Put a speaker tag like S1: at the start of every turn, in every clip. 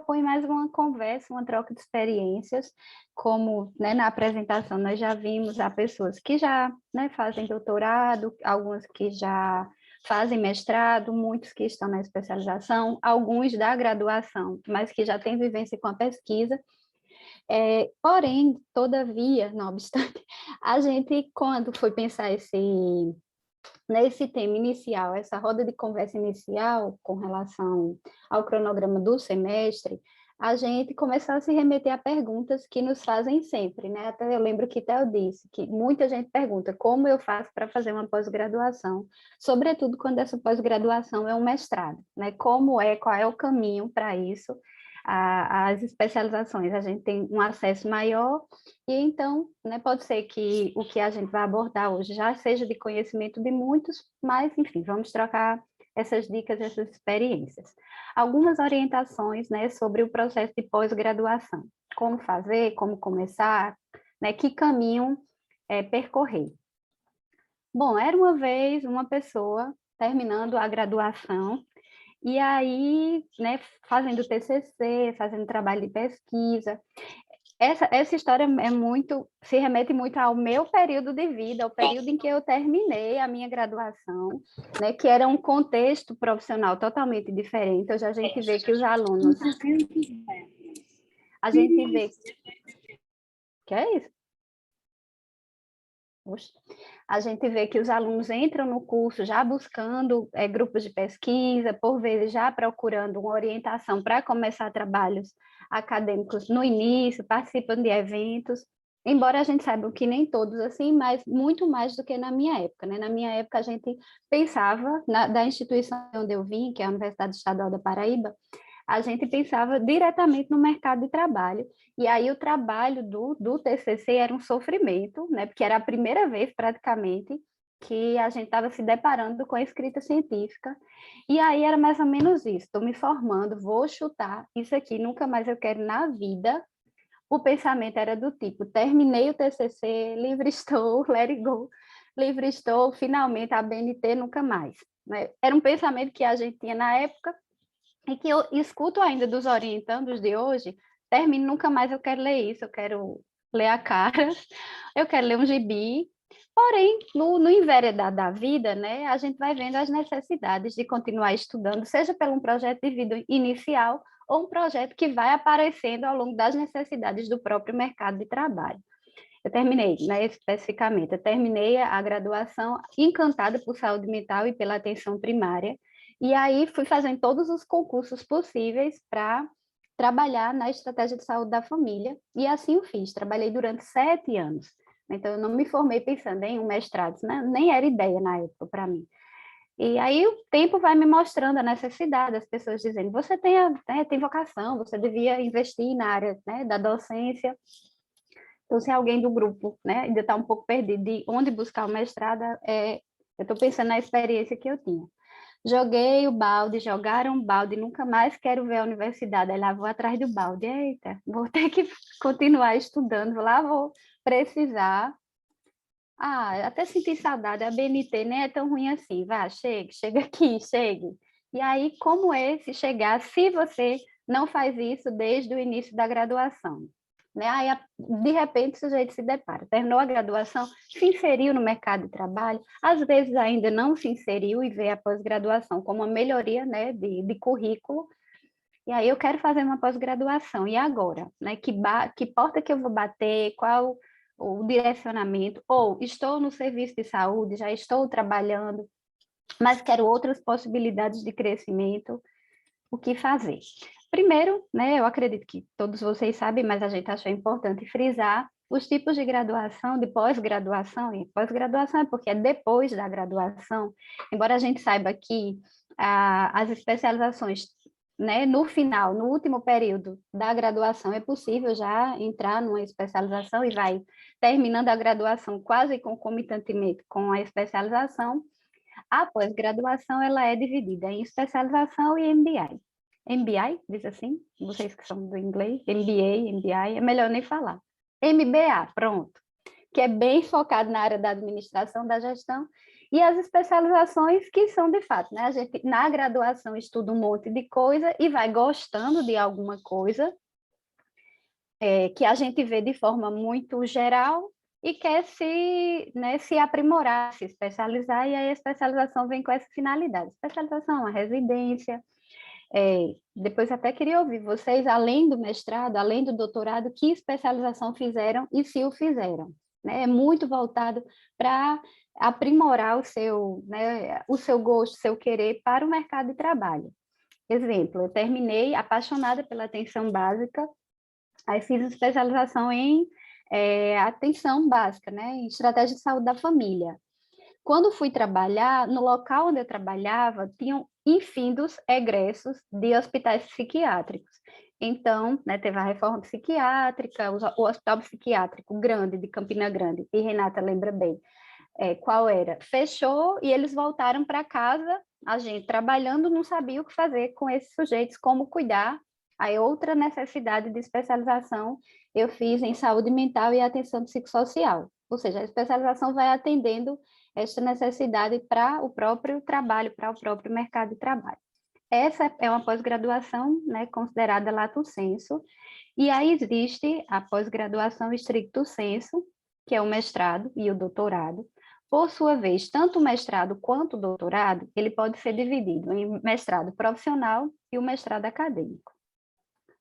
S1: propõe mais uma conversa, uma troca de experiências, como, né, na apresentação nós já vimos, há pessoas que já, né, fazem doutorado, algumas que já fazem mestrado, muitos que estão na especialização, alguns da graduação, mas que já têm vivência com a pesquisa. Porém, todavia, não obstante, a gente, quando foi pensar nesse tema inicial, essa roda de conversa inicial com relação ao cronograma do semestre, a gente começou a se remeter a perguntas que nos fazem sempre, né? Até eu lembro que Theo disse que muita gente pergunta como eu faço para fazer uma pós-graduação, sobretudo quando essa pós-graduação é um mestrado, né? Qual é o caminho para isso? As especializações, a gente tem um acesso maior, e então, né, pode ser que o que a gente vai abordar hoje já seja de conhecimento de muitos, mas, enfim, vamos trocar essas dicas, essas experiências. Algumas orientações, né, sobre o processo de pós-graduação, como fazer, como começar, né, que caminho percorrer. Bom, era uma vez uma pessoa terminando a graduação, e aí, né, fazendo TCC, fazendo trabalho de pesquisa. Essa história se remete muito ao meu período de vida, ao período em que eu terminei a minha graduação, né, que era um contexto profissional totalmente diferente. Hoje a gente vê que os alunos... A gente vê... Que é isso? Oxe. A gente vê que os alunos entram no curso já buscando grupos de pesquisa, por vezes já procurando uma orientação para começar trabalhos acadêmicos no início, participam de eventos, embora a gente saiba que nem todos assim, mas muito mais do que na minha época, né? Na minha época a gente pensava, da instituição onde eu vim, que é a Universidade Estadual da Paraíba, a gente pensava diretamente no mercado de trabalho, e aí o trabalho do TCC era um sofrimento, né, porque era a primeira vez praticamente que a gente estava se deparando com a escrita científica, e aí era mais ou menos isso, estou me formando, vou chutar, isso aqui nunca mais eu quero na vida. O pensamento era do tipo, terminei o TCC, livre estou, let it go, livre estou, finalmente a BNT nunca mais, né? Era um pensamento que a gente tinha na época, e que eu escuto ainda dos orientandos de hoje, termino, nunca mais eu quero ler isso, eu quero ler a cara, eu quero ler um gibi, porém, no enveredar da vida, né, a gente vai vendo as necessidades de continuar estudando, seja por um projeto de vida inicial, ou um projeto que vai aparecendo ao longo das necessidades do próprio mercado de trabalho. Eu terminei, né, especificamente, eu terminei a graduação encantada por saúde mental e pela atenção primária, e aí fui fazendo todos os concursos possíveis para trabalhar na estratégia de saúde da família, e assim o fiz, trabalhei durante 7 anos. Então, eu não me formei pensando em um mestrado, né? Nem era ideia na época para mim. E aí o tempo vai me mostrando a necessidade, as pessoas dizendo, você tem vocação, você devia investir na área, né, da docência. Então, se alguém do grupo, né, ainda está um pouco perdido de onde buscar o mestrado, eu estou pensando na experiência que eu tinha. Joguei o balde, jogaram o balde, nunca mais quero ver a universidade. Aí lá vou atrás do balde. Eita, vou ter que continuar estudando, lá vou precisar. Até senti saudade, a BNT nem é tão ruim assim. Vá, chega aqui, chegue. E aí, como esse chegar, se você não faz isso desde o início da graduação? Né? Aí, de repente, o sujeito se depara, terminou a graduação, se inseriu no mercado de trabalho, às vezes ainda não se inseriu e vê a pós-graduação como uma melhoria, né, de currículo, e aí eu quero fazer uma pós-graduação, e agora? Né? Que porta que eu vou bater, qual o direcionamento, ou estou no serviço de saúde, já estou trabalhando, mas quero outras possibilidades de crescimento, o que fazer? Primeiro, né, eu acredito que todos vocês sabem, mas a gente achou importante frisar os tipos de graduação, de pós-graduação, e pós-graduação é porque é depois da graduação, embora a gente saiba que as especializações, né, no final, no último período da graduação, é possível já entrar numa especialização e vai terminando a graduação quase concomitantemente com a especialização. A pós-graduação ela é dividida em especialização e MBA. MBA, diz assim? Vocês que são do inglês, MBA, MBI, é melhor nem falar. MBA, pronto, que é bem focado na área da administração, da gestão, E as especializações que são de fato, né? A gente na graduação estuda um monte de coisa e vai gostando de alguma coisa, que a gente vê de forma muito geral e quer né, se aprimorar, se especializar, e aí a especialização vem com essa finalidade. Especialização, a residência. Depois até queria ouvir vocês, além do mestrado, além do doutorado, que especialização fizeram e se o fizeram. Né? É muito voltado para aprimorar né, o seu gosto, o seu querer para o mercado de trabalho. Exemplo, eu terminei apaixonada pela atenção básica, aí fiz especialização em atenção básica, né, em estratégia de saúde da família. Quando fui trabalhar, no local onde eu trabalhava, tinham infindos egressos de hospitais psiquiátricos. Então, né, teve a reforma psiquiátrica, o hospital psiquiátrico grande de Campina Grande, e Renata lembra bem qual era. Fechou e eles voltaram para casa, a gente trabalhando não sabia o que fazer com esses sujeitos, como cuidar. Aí outra necessidade de especialização eu fiz em saúde mental e atenção psicossocial. Ou seja, a especialização vai atendendo esta necessidade para o próprio trabalho, para o próprio mercado de trabalho. Essa é uma pós-graduação, né, considerada lato sensu, e aí existe a pós-graduação stricto sensu, que é o mestrado e o doutorado. Por sua vez, tanto o mestrado quanto o doutorado, ele pode ser dividido em mestrado profissional e o mestrado acadêmico.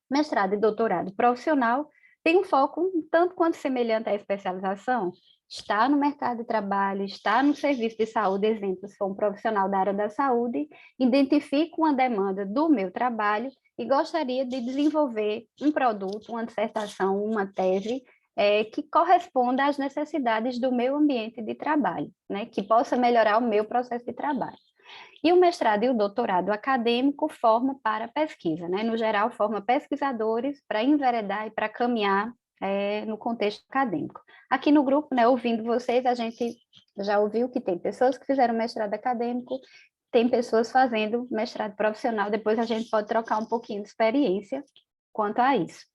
S1: Mestrado e doutorado profissional tem um foco um tanto quanto semelhante à especialização, está no mercado de trabalho, está no serviço de saúde, exemplo, se for um profissional da área da saúde, identifico uma demanda do meu trabalho e gostaria de desenvolver um produto, uma dissertação, uma tese, que corresponda às necessidades do meu ambiente de trabalho, né, que possa melhorar o meu processo de trabalho. E o mestrado e o doutorado acadêmico formam para pesquisa, né? No geral, forma pesquisadores para enveredar e para caminhar no contexto acadêmico. Aqui no grupo, né, ouvindo vocês, a gente já ouviu que tem pessoas que fizeram mestrado acadêmico, tem pessoas fazendo mestrado profissional, depois a gente pode trocar um pouquinho de experiência quanto a isso.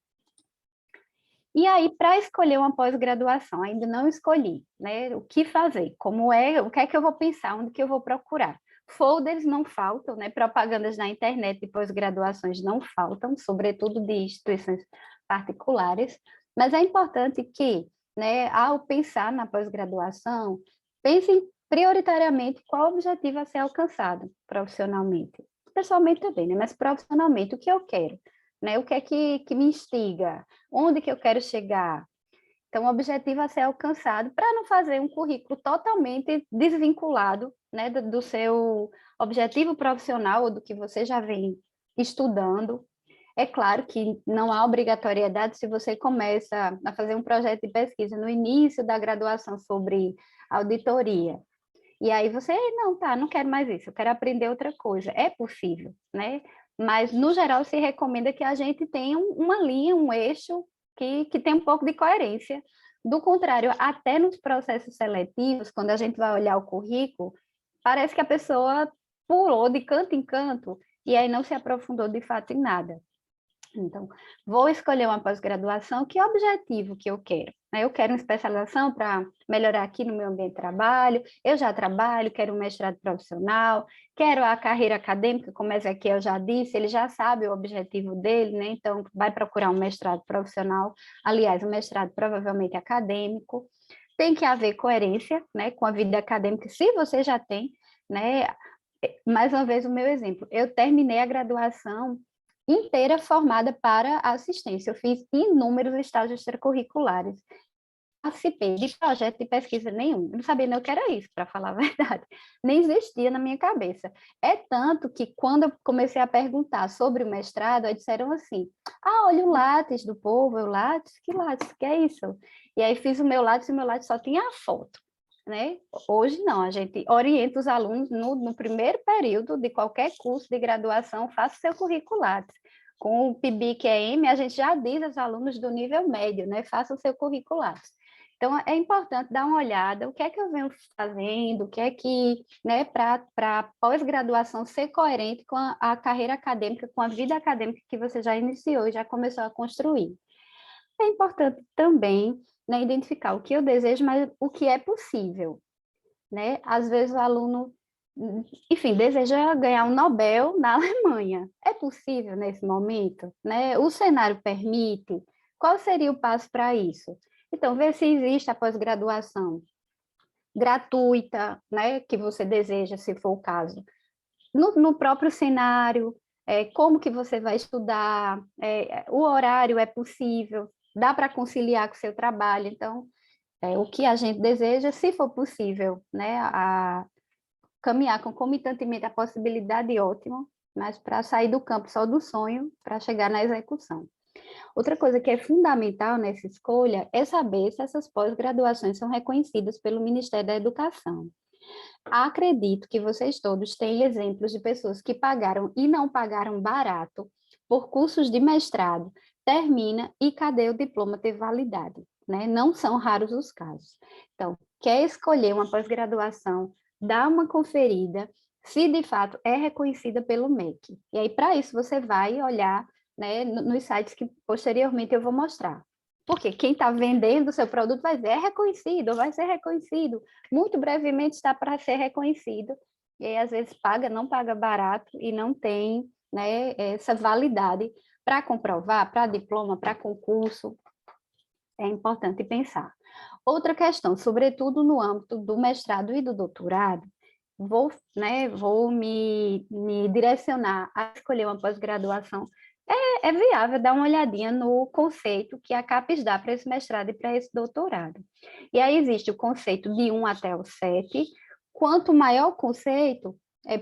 S1: E aí, para escolher uma pós-graduação, ainda não escolhi, né? O que fazer, o que é que eu vou pensar, onde que eu vou procurar. Folders não faltam, né? Propagandas na internet de pós-graduações não faltam, sobretudo de instituições particulares, mas é importante que, né, ao pensar na pós-graduação, pense prioritariamente qual o objetivo a ser alcançado profissionalmente. Pessoalmente também, né? Mas profissionalmente, o que eu quero, né? O que é que me instiga? Onde que eu quero chegar? Então, o objetivo a ser alcançado para não fazer um currículo totalmente desvinculado, né, do seu objetivo profissional ou do que você já vem estudando. É claro que não há obrigatoriedade se você começa a fazer um projeto de pesquisa no início da graduação sobre auditoria. E aí você, não, tá, não quero mais isso, eu quero aprender outra coisa. É possível, né? Mas, no geral, se recomenda que a gente tenha uma linha, um eixo que tem um pouco de coerência. Do contrário, até nos processos seletivos, quando a gente vai olhar o currículo, parece que a pessoa pulou de canto em canto e aí não se aprofundou de fato em nada. Então, vou escolher uma pós-graduação, que objetivo que eu quero? Eu quero uma especialização para melhorar aqui no meu ambiente de trabalho, eu já trabalho, quero um mestrado profissional, quero a carreira acadêmica, como Ezequiel já disse, ele já sabe o objetivo dele, né? Então vai procurar um mestrado profissional, aliás, um mestrado provavelmente acadêmico, tem que haver coerência, né, com a vida acadêmica, se você já tem, né? Mais uma vez o meu exemplo, eu terminei a graduação inteira formada para assistência. Eu fiz inúmeros estágios extracurriculares. Participei de projeto de pesquisa nenhum. Eu não sabia nem o que era isso, para falar a verdade. Nem existia na minha cabeça. É tanto que, quando eu comecei a perguntar sobre o mestrado, aí disseram assim, olha o Lattes do povo. Eu, Lattes? Que Lattes? Que é isso? E aí fiz o meu Lattes e o meu Lattes só tinha a foto. Né? Hoje não, a gente orienta os alunos no primeiro período de qualquer curso de graduação, faça o seu currículo Lattes. Com o PIBIC-EM, a gente já diz aos alunos do nível médio, né? Faça o seu currículo Lattes. Então, é importante dar uma olhada, o que é que eu venho fazendo, o que é que, né, para pós-graduação ser coerente com a carreira acadêmica, com a vida acadêmica que você já iniciou e já começou a construir. É importante também, né, identificar o que eu desejo, mas o que é possível. né? Às vezes o aluno, enfim, deseja ganhar um Nobel na Alemanha. É possível nesse momento, né? O cenário permite? Qual seria o passo para isso? Então, ver se existe a pós-graduação gratuita, né, que você deseja, se for o caso, no próprio cenário, como que você vai estudar, o horário é possível, dá para conciliar com o seu trabalho, então, o que a gente deseja, se for possível, né, a caminhar concomitantemente a possibilidade, ótimo, mas para sair do campo só do sonho, para chegar na execução. Outra coisa que é fundamental nessa escolha é saber se essas pós-graduações são reconhecidas pelo Ministério da Educação. Acredito que vocês todos têm exemplos de pessoas que pagaram e não pagaram barato por cursos de mestrado, termina e cadê o diploma ter validade, né? Não são raros os casos. Então, quer escolher uma pós-graduação, dá uma conferida, se de fato é reconhecida pelo MEC. E aí, para isso, você vai olhar, né, nos sites que posteriormente eu vou mostrar. Porque quem está vendendo o seu produto vai dizer, é reconhecido, vai ser reconhecido. Muito brevemente está para ser reconhecido. E aí, às vezes, paga, não paga barato e não tem, né, essa validade para comprovar, para diploma, para concurso. É importante pensar. Outra questão, sobretudo no âmbito do mestrado e do doutorado, vou me direcionar a escolher uma pós-graduação. É viável dar uma olhadinha no conceito que a CAPES dá para esse mestrado e para esse doutorado. E aí existe o conceito de 1 até o 7. Quanto maior o conceito,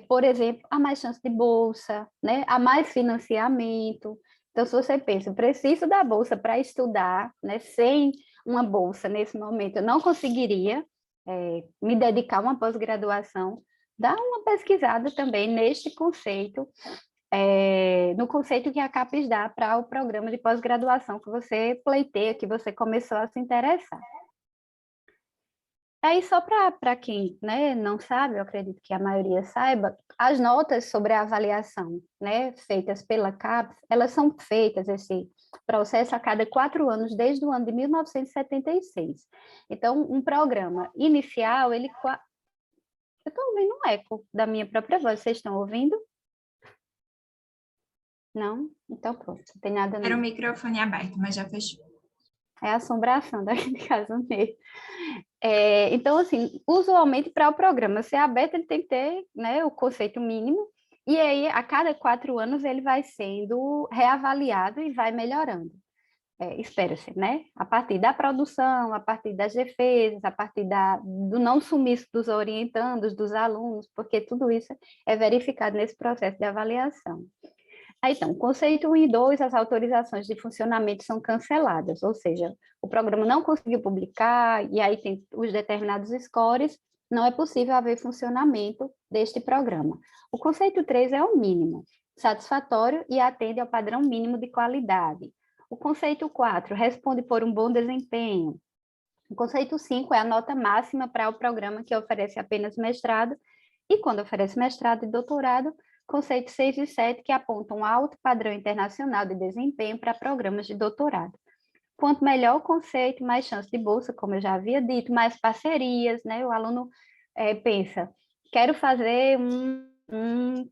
S1: por exemplo, há mais chance de bolsa, né? Há mais financiamento. Então, se você pensa, preciso da bolsa para estudar, né? Sem uma bolsa nesse momento, eu não conseguiria me dedicar a uma pós-graduação. Dá uma pesquisada também neste conceito, no conceito que a CAPES dá para o programa de pós-graduação que você pleiteia, que você começou a se interessar. Aí, só para quem, né, não sabe, eu acredito que a maioria saiba, as notas sobre a avaliação, né, feitas pela CAPES, elas são feitas, esse processo, a cada 4 anos, desde o ano de 1976. Então, um programa inicial, ele... Eu estou ouvindo um eco da minha própria voz, vocês estão ouvindo? Não? Então, pronto, não tem nada não.
S2: Era o microfone aberto, mas já fechou.
S1: É a assombração daqui de casa mesmo. Então, assim, usualmente para o programa ser aberto, ele tem que ter, né, o conceito mínimo, e aí a cada 4 anos ele vai sendo reavaliado e vai melhorando. Espera-se, né? A partir da produção, a partir das defesas, a partir do não sumiço dos orientandos, dos alunos, porque tudo isso é verificado nesse processo de avaliação. Aí, então, conceito 1 e 2, as autorizações de funcionamento são canceladas, ou seja, o programa não conseguiu publicar, e aí tem os determinados scores, não é possível haver funcionamento deste programa. O conceito 3 é o mínimo, satisfatório e atende ao padrão mínimo de qualidade. O conceito 4 responde por um bom desempenho. O conceito 5 é a nota máxima para o programa que oferece apenas mestrado, e quando oferece mestrado e doutorado, conceitos 6 e 7, que apontam um alto padrão internacional de desempenho para programas de doutorado. Quanto melhor o conceito, mais chance de bolsa, como eu já havia dito, mais parcerias, né? O aluno pensa, quero fazer um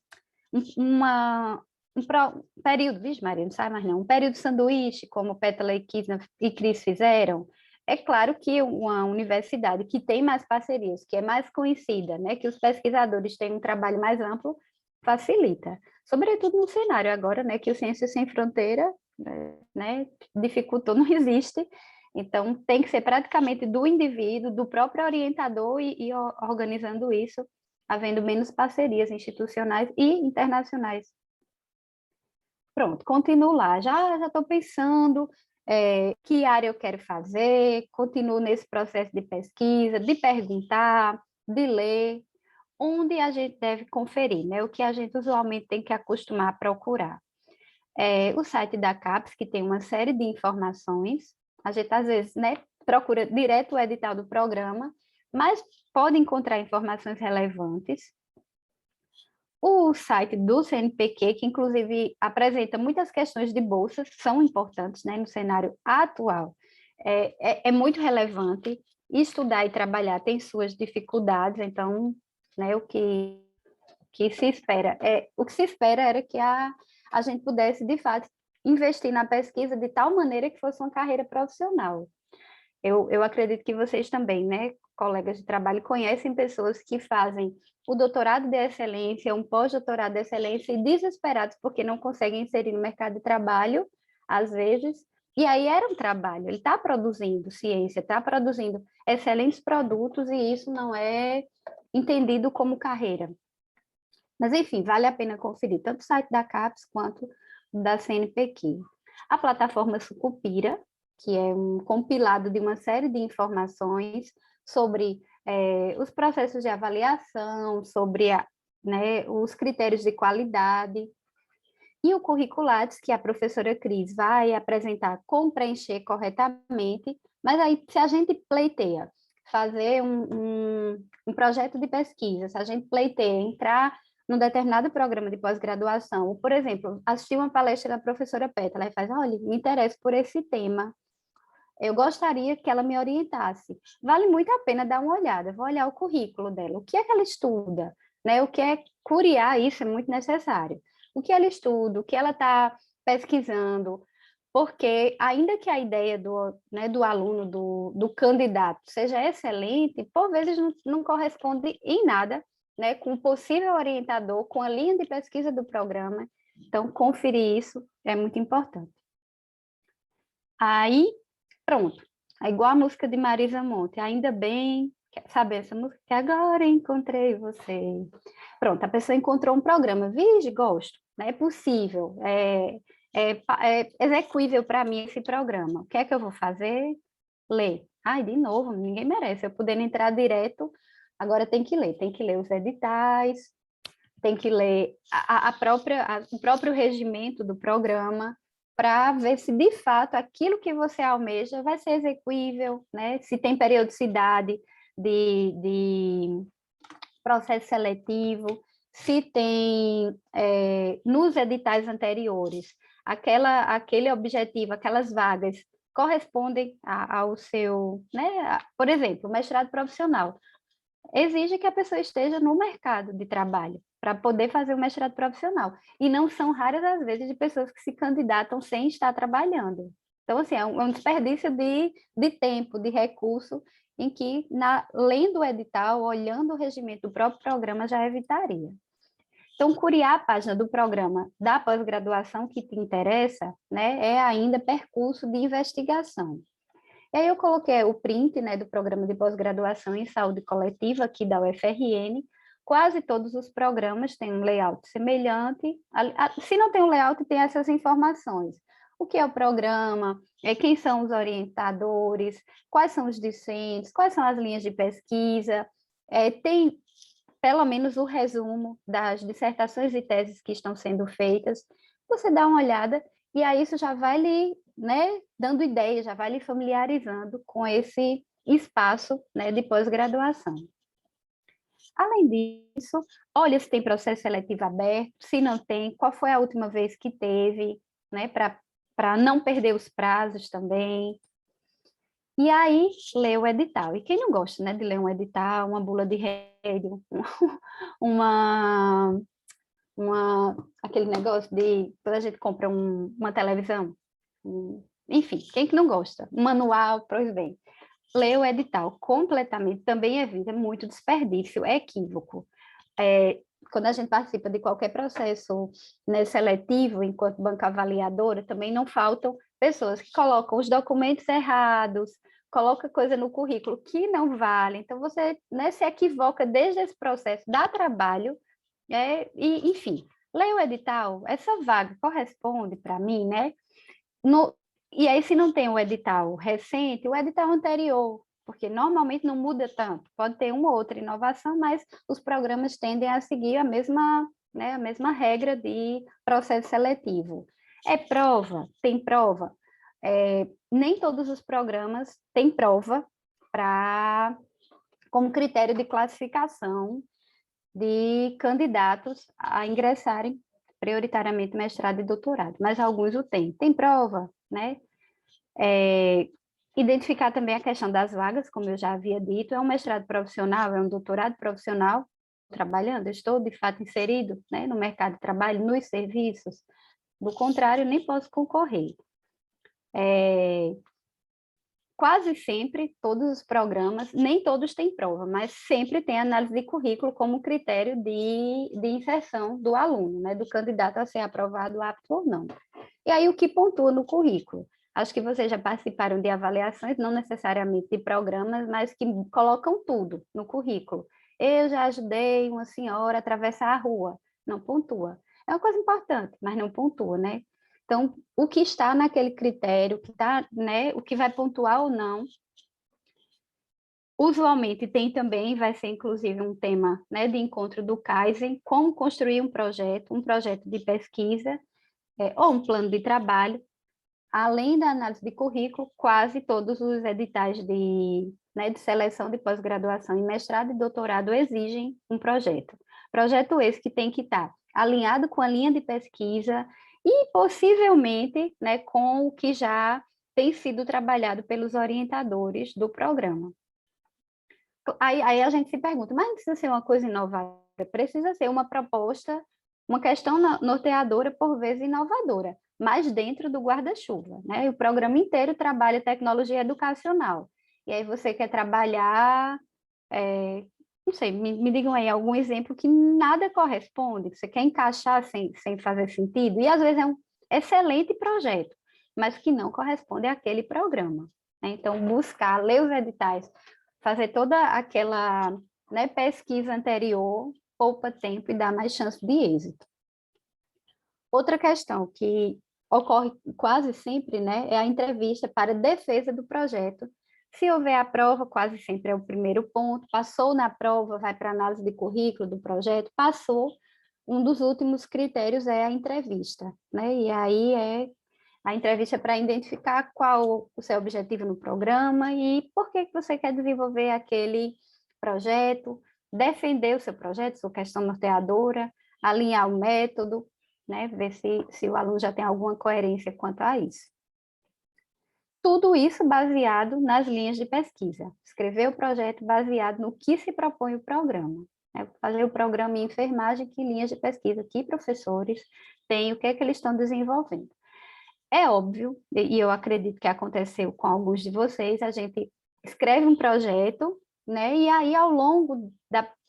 S1: período, vixe Maria, não sai mais não, um período sanduíche, como Pétala e Cris fizeram. É claro que uma universidade que tem mais parcerias, que é mais conhecida, né, que os pesquisadores têm um trabalho mais amplo, facilita. Sobretudo no cenário agora, né, que o Ciências Sem Fronteira, né, dificultou, não existe. Então, tem que ser praticamente do indivíduo, do próprio orientador e organizando isso, havendo menos parcerias institucionais e internacionais. Pronto, continuo lá. Já estou pensando que área eu quero fazer, continuo nesse processo de pesquisa, de perguntar, de ler, onde a gente deve conferir, né? O que a gente usualmente tem que acostumar a procurar. O site da CAPES, que tem uma série de informações, a gente às vezes, né, procura direto o edital do programa, mas pode encontrar informações relevantes. O site do CNPq, que inclusive apresenta muitas questões de bolsas, são importantes, né, no cenário atual. É muito relevante, estudar e trabalhar tem suas dificuldades, então, né, que se espera o que se espera era que a gente pudesse, de fato, investir na pesquisa de tal maneira que fosse uma carreira profissional. Eu acredito que vocês também, né, colegas de trabalho, conhecem pessoas que fazem o doutorado de excelência, um pós-doutorado de excelência, e desesperados porque não conseguem inserir no mercado de trabalho, às vezes, e aí era um trabalho, ele está produzindo ciência, está produzindo excelentes produtos, e isso não é entendido como carreira. Mas, enfim, vale a pena conferir tanto o site da CAPES quanto da CNPq. A plataforma Sucupira, que é um compilado de uma série de informações sobre os processos de avaliação, sobre os critérios de qualidade, e o Curriculates, que a professora Cris vai apresentar como preencher corretamente, mas aí se a gente pleiteia fazer um projeto de pesquisa, se a gente pleiteia entrar num determinado programa de pós-graduação, por exemplo, assistir uma palestra da professora Peta, ela faz, olha, me interesso por esse tema, eu gostaria que ela me orientasse. Vale muito a pena dar uma olhada, vou olhar o currículo dela, o que é que ela estuda, né? O que é curiar isso é muito necessário. O que ela estuda, o que ela está pesquisando, porque ainda que a ideia do aluno, do candidato, seja excelente, por vezes não corresponde em nada, né, com o possível orientador, com a linha de pesquisa do programa. Então, conferir isso é muito importante. Aí, pronto. É igual a música de Marisa Monte. Ainda bem, sabe essa música? Que agora encontrei você. Pronto, a pessoa encontrou um programa. Vige, gosto. É possível. É execuível para mim esse programa. O que é que eu vou fazer? Ler. Ai, de novo, ninguém merece. Eu podendo entrar direto, agora tem que ler. Tem que ler os editais, tem que ler o próprio regimento do programa, para ver se de fato aquilo que você almeja vai ser execuível, né? Se tem periodicidade de processo seletivo, se tem nos editais anteriores aquele objetivo, aquelas vagas correspondem ao seu, né? Por exemplo, mestrado profissional exige que a pessoa esteja no mercado de trabalho para poder fazer o mestrado profissional. E não são raras as vezes de pessoas que se candidatam sem estar trabalhando. Então, assim, é um desperdício de tempo, de recurso, em que, lendo o edital, olhando o regimento do próprio programa, já evitaria. Então, curiar a página do programa da pós-graduação que te interessa, né, é ainda percurso de investigação. E aí eu coloquei o print, né, do programa de pós-graduação em saúde coletiva aqui da UFRN. Quase todos os programas têm um layout semelhante. Se não tem um layout, tem essas informações. O que é o programa, quem são os orientadores, quais são os discentes, quais são as linhas de pesquisa, tem pelo menos o resumo das dissertações e teses que estão sendo feitas. Você dá uma olhada e aí isso já vai lhe, né, dando ideia, já vai lhe familiarizando com esse espaço, né, de pós-graduação. Além disso, olha se tem processo seletivo aberto, se não tem, qual foi a última vez que teve, né, para não perder os prazos também. E aí, lê o edital. E quem não gosta, né, de ler um edital, uma bula de rede, uma, aquele negócio de quando a gente compra uma televisão, enfim, quem que não gosta? Um manual, pois bem, lê o edital completamente, também evita muito desperdício, é equívoco. Quando a gente participa de qualquer processo, né, seletivo, enquanto banca avaliadora, também não faltam pessoas que colocam os documentos errados, coloca coisa no currículo que não vale, então você, né, se equivoca desde esse processo, dá trabalho, e, enfim, leia o edital, essa vaga corresponde para mim, né? E aí, se não tem o edital recente, o edital anterior, porque normalmente não muda tanto, pode ter uma ou outra inovação, mas os programas tendem a seguir né, a mesma regra de processo seletivo. É prova? Tem prova? Nem todos os programas têm prova como critério de classificação de candidatos a ingressarem prioritariamente mestrado e doutorado, mas alguns o têm. Tem prova, né? Identificar também a questão das vagas, como eu já havia dito, é um mestrado profissional, é um doutorado profissional, trabalhando, estou de fato inserido, né, no mercado de trabalho, nos serviços, do contrário, nem posso concorrer. Quase sempre, todos os programas, nem todos têm prova, mas sempre tem análise de currículo como critério de inserção do aluno, né, do candidato a ser aprovado, apto ou não. E aí, o que pontua no currículo? Acho que vocês já participaram de avaliações, não necessariamente de programas, mas que colocam tudo no currículo. Eu já ajudei uma senhora a atravessar a rua. Não pontua. É uma coisa importante, mas não pontua, né? Então, o que está naquele critério, que tá, né, o que vai pontuar ou não, usualmente tem também, vai ser inclusive um tema, né, de encontro do Kaizen, como construir um projeto de pesquisa, ou um plano de trabalho. Além da análise de currículo, quase todos os editais né, de seleção de pós-graduação em mestrado e doutorado exigem um projeto. Projeto esse que tem que estar alinhado com a linha de pesquisa e, possivelmente, né, com o que já tem sido trabalhado pelos orientadores do programa. Aí a gente se pergunta, mas não precisa ser uma coisa inovadora, precisa ser uma proposta, uma questão norteadora, por vezes inovadora, mas dentro do guarda-chuva, né? E o programa inteiro trabalha tecnologia educacional. E aí você quer trabalhar, não sei, me digam aí algum exemplo que nada corresponde, que você quer encaixar sem fazer sentido, e às vezes é um excelente projeto, mas que não corresponde àquele programa, né? Então, buscar, ler os editais, fazer toda aquela, né, pesquisa anterior, poupa tempo e dá mais chance de êxito. Outra questão que ocorre quase sempre, né, é a entrevista para defesa do projeto. Se houver a prova, quase sempre é o primeiro ponto. Passou na prova, vai para a análise de currículo do projeto. Passou, um dos últimos critérios é a entrevista, né? E aí é a entrevista para identificar qual o seu objetivo no programa e por que você quer desenvolver aquele projeto, defender o seu projeto, sua questão norteadora, alinhar o método, né? Ver se o aluno já tem alguma coerência quanto a isso. Tudo isso baseado nas linhas de pesquisa. Escrever o projeto baseado no que se propõe o programa. Fazer o programa em enfermagem, que linhas de pesquisa, que professores têm, o que é que eles estão desenvolvendo. É óbvio, e eu acredito que aconteceu com alguns de vocês, a gente escreve um projeto, né, e aí ao longo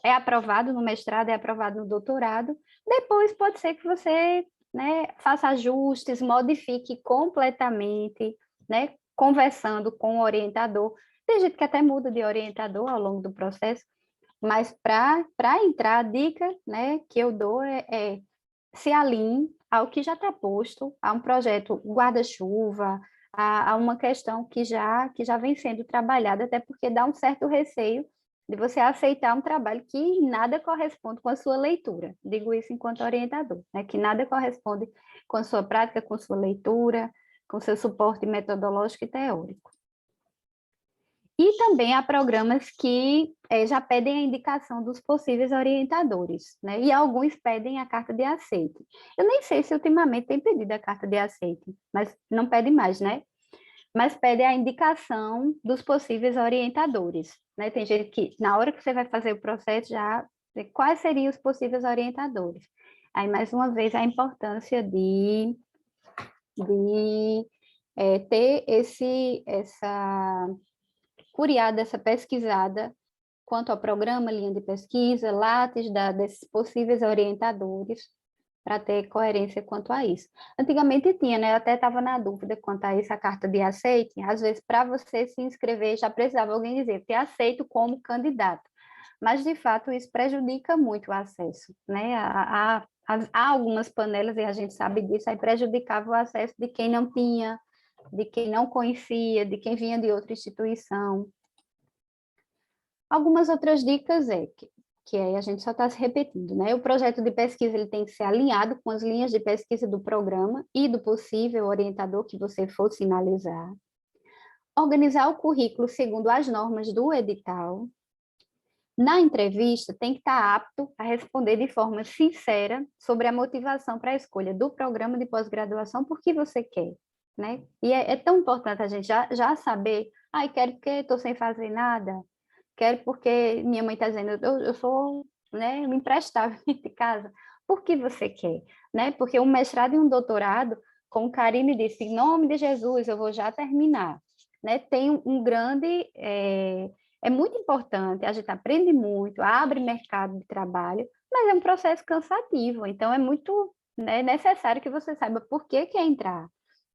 S1: é aprovado no mestrado, é aprovado no doutorado, depois pode ser que você, né, faça ajustes, modifique completamente, né, conversando com o orientador. Tem gente que até muda de orientador ao longo do processo, mas para entrar, a dica, né, que eu dou é se alinhe ao que já está posto, a um projeto guarda-chuva, a uma questão que já vem sendo trabalhada, até porque dá um certo receio de você aceitar um trabalho que nada corresponde com a sua leitura. Digo isso enquanto orientador, né? Que nada corresponde com a sua prática, com sua leitura, com seu suporte metodológico e teórico. E também há programas que já pedem a indicação dos possíveis orientadores, né? E alguns pedem a carta de aceite. Eu nem sei se ultimamente tem pedido a carta de aceite, mas não pede mais, né? Mas pede a indicação dos possíveis orientadores, né? Tem gente que, na hora que você vai fazer o processo, já quais seriam os possíveis orientadores. Aí, mais uma vez, a importância de ter essa curiada, essa pesquisada quanto ao programa, linha de pesquisa, lattes desses possíveis orientadores, para ter coerência quanto a isso. Antigamente tinha, né? Eu até estava na dúvida quanto a isso, a carta de aceite. Às vezes, para você se inscrever, já precisava alguém dizer, te aceito como candidato. Mas, de fato, isso prejudica muito o acesso, né? Há algumas panelas, e a gente sabe disso, aí prejudicava o acesso de quem não tinha, de quem não conhecia, de quem vinha de outra instituição. Algumas outras dicas que aí a gente só está se repetindo, né? O projeto de pesquisa ele tem que ser alinhado com as linhas de pesquisa do programa e do possível orientador que você for sinalizar. Organizar o currículo segundo as normas do edital. Na entrevista, tem que estar apto a responder de forma sincera sobre a motivação para a escolha do programa de pós-graduação, por que você quer, né? E é tão importante a gente já saber Ai, quero porque estou sem fazer nada. Quero porque minha mãe está dizendo, eu sou, né, imprestável de casa. Por que você quer? Né? Porque um mestrado e um doutorado, como Karine disse, em nome de Jesus, eu vou já terminar. Né? Tem um grande... é muito importante, a gente aprende muito, abre mercado de trabalho, mas é um processo cansativo, então é muito, né, necessário que você saiba por que quer entrar.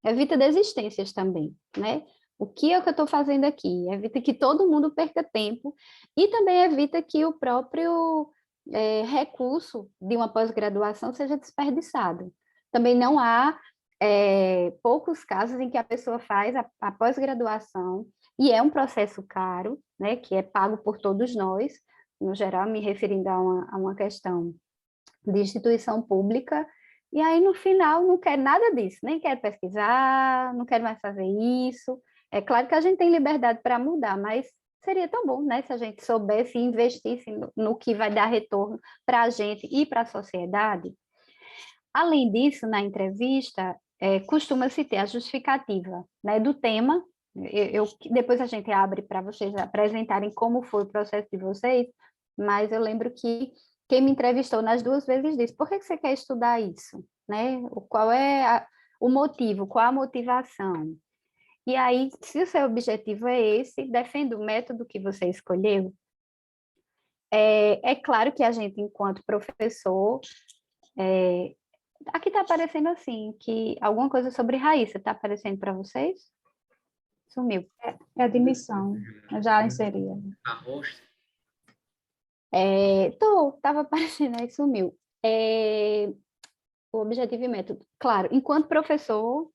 S1: Evita desistências também, né? O que é que eu estou fazendo aqui? Evita que todo mundo perca tempo e também evita que o próprio recurso de uma pós-graduação seja desperdiçado. Também não há poucos casos em que a pessoa faz a pós-graduação e é um processo caro, né, que é pago por todos nós, no geral, me referindo a uma questão de instituição pública, e aí no final não quer nada disso, nem quer pesquisar, não quer mais fazer isso. É claro que a gente tem liberdade para mudar, mas seria tão bom, né, se a gente soubesse e investisse no que vai dar retorno para a gente e para a sociedade. Além disso, na entrevista, costuma-se ter a justificativa, né, do tema. Depois a gente abre para vocês apresentarem como foi o processo de vocês, mas eu lembro que quem me entrevistou nas duas vezes disse, por que você quer estudar isso? Né? Qual é o motivo, qual a motivação? E aí, se o seu objetivo é esse, defenda o método que você escolheu. É claro que a gente, enquanto professor, aqui está aparecendo assim, que alguma coisa sobre Raíssa está aparecendo para vocês? Sumiu.
S3: É admissão, eu já inseria.
S4: Arroz.
S1: Estava aparecendo aí, sumiu. O objetivo e método. Claro, enquanto professor,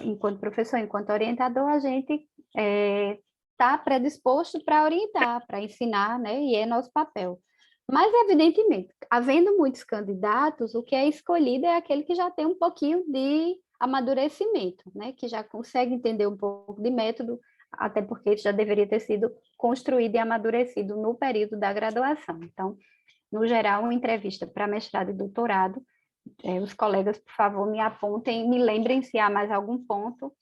S1: enquanto orientador, a gente está predisposto para orientar, para ensinar, né? E é nosso papel. Mas, evidentemente, havendo muitos candidatos, o que é escolhido é aquele que já tem um pouquinho de amadurecimento, né? Que já consegue entender um pouco de método, até porque isso já deveria ter sido construído e amadurecido no período da graduação. Então, no geral, uma entrevista para mestrado e doutorado, os colegas, por favor, me apontem, me lembrem se há mais algum ponto,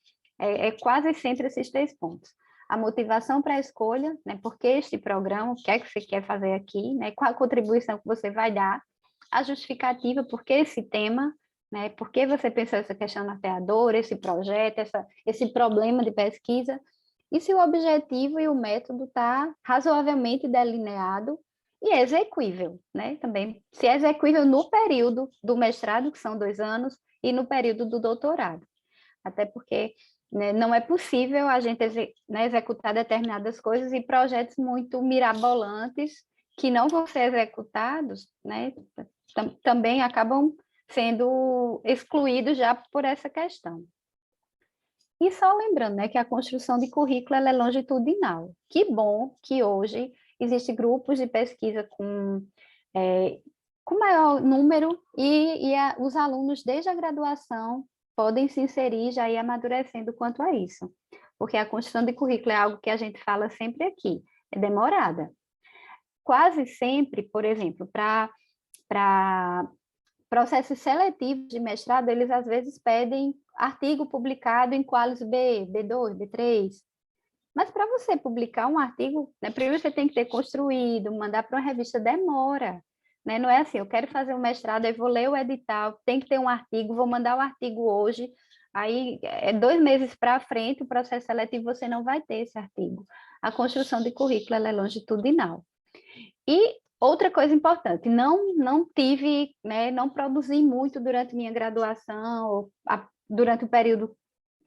S1: quase sempre esses 3 pontos. A motivação para a escolha, né, por que este programa, o que é que você quer fazer aqui, né, qual a contribuição que você vai dar, a justificativa, por que esse tema, né, por que você pensou essa questão norteadora, esse projeto, esse problema de pesquisa, e se o objetivo e o método está razoavelmente delineado e exequível, né? Também, se é exequível no período do mestrado, que são 2 anos, e no período do doutorado. Até porque, né, não é possível a gente executar determinadas coisas e projetos muito mirabolantes que não vão ser executados, né? Também acabam sendo excluídos já por essa questão. E só lembrando, né, que a construção de currículo ela é longitudinal. Que bom que hoje existem grupos de pesquisa com maior número e os alunos, desde a graduação, podem se inserir já ir amadurecendo quanto a isso. Porque a construção de currículo é algo que a gente fala sempre aqui, é demorada. Quase sempre, por exemplo, para processos seletivos de mestrado, eles às vezes pedem artigo publicado em qualis B, B2, B3. Mas para você publicar um artigo, né, primeiro você tem que ter construído, mandar para uma revista, demora. Né? Não é assim, eu quero fazer um mestrado, aí vou ler o edital, tem que ter um artigo, vou mandar o artigo hoje, aí 2 meses para frente, o processo seletivo, você não vai ter esse artigo. A construção de currículo ela é longitudinal. E outra coisa importante, não tive, né, não produzi muito durante minha graduação, ou durante o período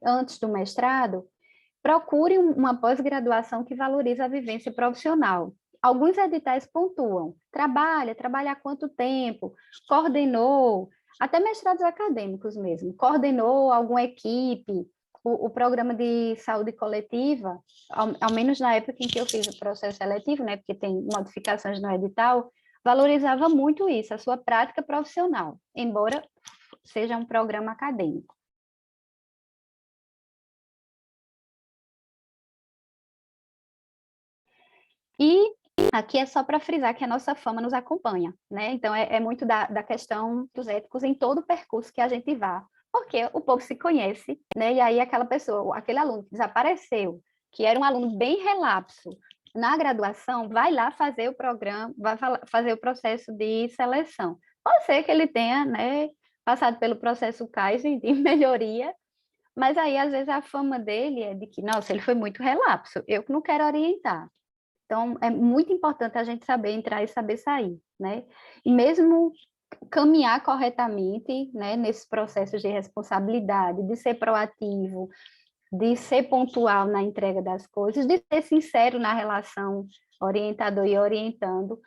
S1: antes do mestrado, procure uma pós-graduação que valorize a vivência profissional. Alguns editais pontuam, trabalha há quanto tempo, coordenou, até mestrados acadêmicos mesmo, coordenou alguma equipe, o programa de saúde coletiva, ao menos na época em que eu fiz o processo seletivo, né, porque tem modificações no edital, valorizava muito isso, a sua prática profissional, embora seja um programa acadêmico. E aqui é só para frisar que a nossa fama nos acompanha, né? Então, é muito da questão dos éticos em todo o percurso que a gente vá, porque o povo se conhece, né? E aí aquela pessoa, aquele aluno que desapareceu, que era um aluno bem relapso, na graduação, vai lá fazer o programa, fazer o processo de seleção. Pode ser que ele tenha, né, passado pelo processo Kaizen de melhoria, mas aí, às vezes, a fama dele é de que, nossa, ele foi muito relapso, eu não quero orientar. Então, é muito importante a gente saber entrar e saber sair, né? E mesmo caminhar corretamente, né, nesses processos de responsabilidade, de ser proativo, de ser pontual na entrega das coisas, de ser sincero na relação orientador e orientando,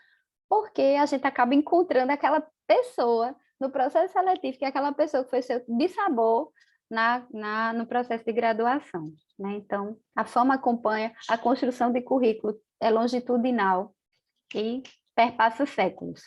S1: porque a gente acaba encontrando aquela pessoa no processo seletivo, que é aquela pessoa que foi seu dissabor no processo de graduação, né? Então, a fama acompanha, a construção de currículo é longitudinal e perpassa séculos.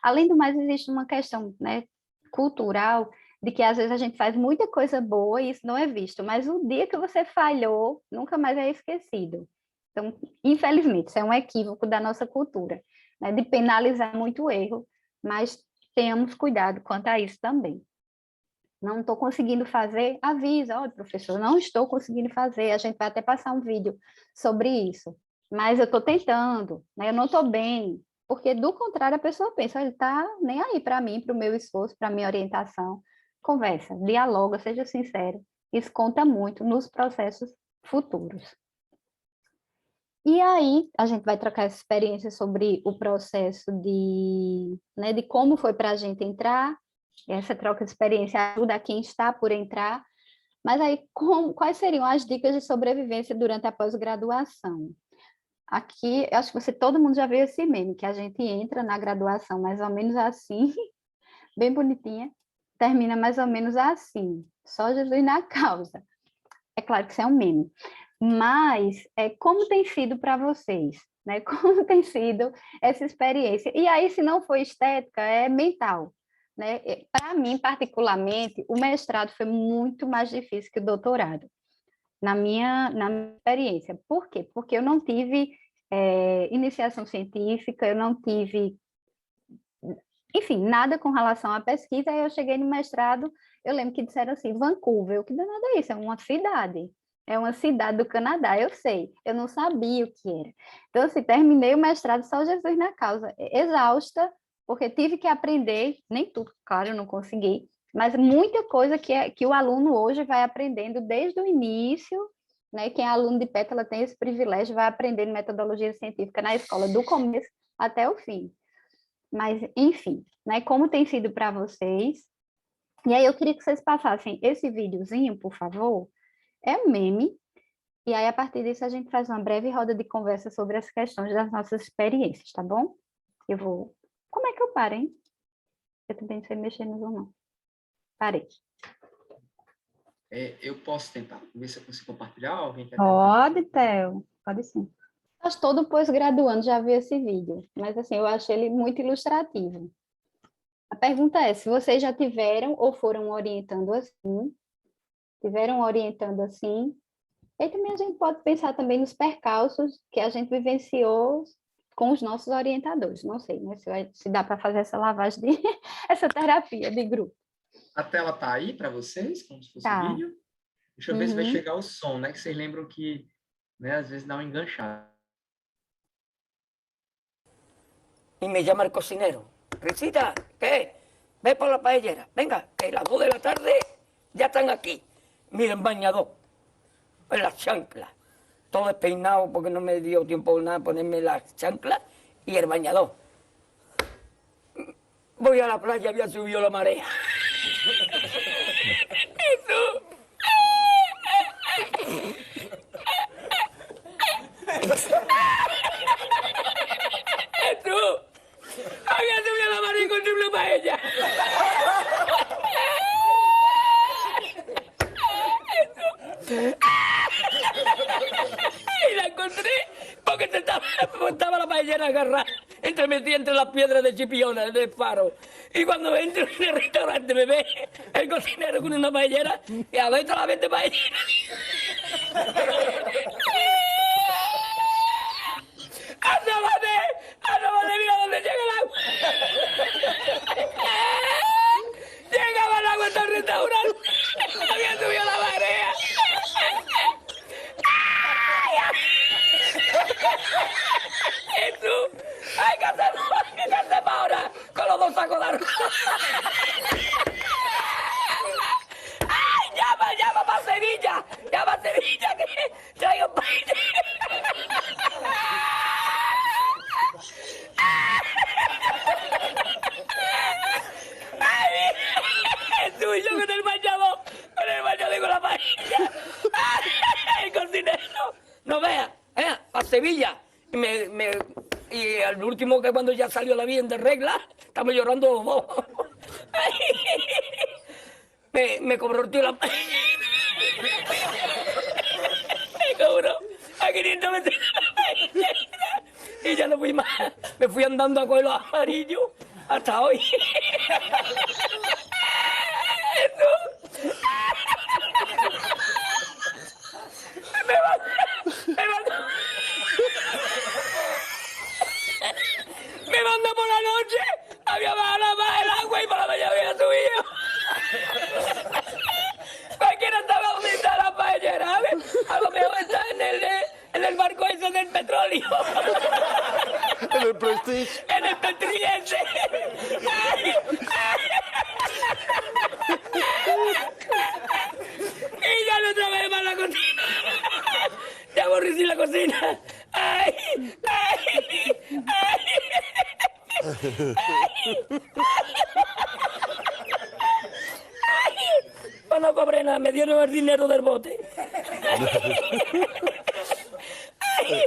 S1: Além do mais, existe uma questão, né, cultural, de que às vezes a gente faz muita coisa boa e isso não é visto, mas o dia que você falhou, nunca mais é esquecido. Então, infelizmente, isso é um equívoco da nossa cultura, né, de penalizar muito o erro, mas tenhamos cuidado quanto a isso também. Não estou conseguindo fazer, avisa, olha, professor, não estou conseguindo fazer, a gente vai até passar um vídeo sobre isso, mas eu estou tentando, né, eu não estou bem, porque do contrário a pessoa pensa, ele está nem aí para mim, para o meu esforço, para a minha orientação. Conversa, dialoga, seja sincero, isso conta muito nos processos futuros. E aí, a gente vai trocar essa experiência sobre o processo né, de como foi para a gente entrar. Essa troca de experiência ajuda a quem está por entrar. Mas aí, quais seriam as dicas de sobrevivência durante a pós-graduação? Aqui, eu acho que todo mundo já viu esse meme, que a gente entra na graduação mais ou menos assim, bem bonitinha, termina mais ou menos assim, só Jesus na causa. É claro que isso é um meme. Mas como tem sido para vocês, né? Como tem sido essa experiência? E aí, se não for estética, é mental, né? Para mim, particularmente, o mestrado foi muito mais difícil que o doutorado, na minha experiência. Por quê? Porque eu não tive iniciação científica, eu não tive, enfim, nada com relação à pesquisa. Aí eu cheguei no mestrado, eu lembro que disseram assim, Vancouver, o que danada é isso? É uma cidade. É uma cidade do Canadá, eu sei. Eu não sabia o que era. Então, assim, terminei o mestrado só Jesus na causa. Exausta, porque tive que aprender, nem tudo, claro, eu não consegui, mas muita coisa que o aluno hoje vai aprendendo desde o início, né? Quem é aluno de Pétala tem esse privilégio, vai aprendendo metodologia científica na escola, do começo até o fim. Mas, enfim, né? Como tem sido para vocês? E aí eu queria que vocês passassem esse videozinho, por favor. É um meme, e aí a partir disso a gente faz uma breve roda de conversa sobre as questões das nossas experiências, tá bom? Eu vou... Como é que eu paro, hein? Eu também não sei mexer no Zoom, não. Parei.
S4: Eu posso tentar ver se eu consigo compartilhar. Alguém quer
S3: Pode, Theo. Pode sim.
S1: Acho que todo pós-graduando já viu esse vídeo, mas assim, eu achei ele muito ilustrativo. A pergunta é, se vocês já tiveram ou foram orientando assim, e também a gente pode pensar também nos percalços que a gente vivenciou com os nossos orientadores. Não sei, né, se dá para fazer essa lavagem, essa terapia de grupo.
S4: A tela está aí para vocês, como se fosse vídeo? Deixa eu ver se vai chegar o som, né? Que vocês lembram que, né, às vezes dá um enganchado.
S5: Y me llama el cocinero. Risita, ¿qué? Ve por la paellera. Venga, que las 2 de la tarde ya están aquí. Miren, bañador, en las chanclas. Todo despeinado porque no me dio tiempo nada ponerme las chanclas y el bañador. Voy a la playa, había subido la marea. Eso. Eso. Había subido la marea y encontré una paella. Y la encontré porque estaba la paellera agarrada, metida entre las piedras de Chipiona, del faro. Y cuando entro en el restaurante me ve el cocinero con una paellera y a ver toda la vez de paellera. ¡Asómate, mira dónde llega el agua! Llegaba el agua hasta el restaurante, había subido la marea. Sevilla. Y al último, que cuando ya salió la bien de regla, estamos llorando los dos. Me cobró el tío la... me cobró a 500 metros. Y ya no fui más. Me fui andando a coger los amarillos hasta hoy. Me manda por la noche, había bajado más el agua y por la mañana había subido. Cualquiera estaba donde está la paellera, ¿sabes? A lo mejor está en el barco ese del petróleo.
S6: En el Prestige.
S5: En el Petriense. Y ya no otra vez más la cocina. Ya aborrecí la cocina. ¡Ay! ¡Ay! ¡Ay! Pues no cobré nada, me dieron el dinero del bote.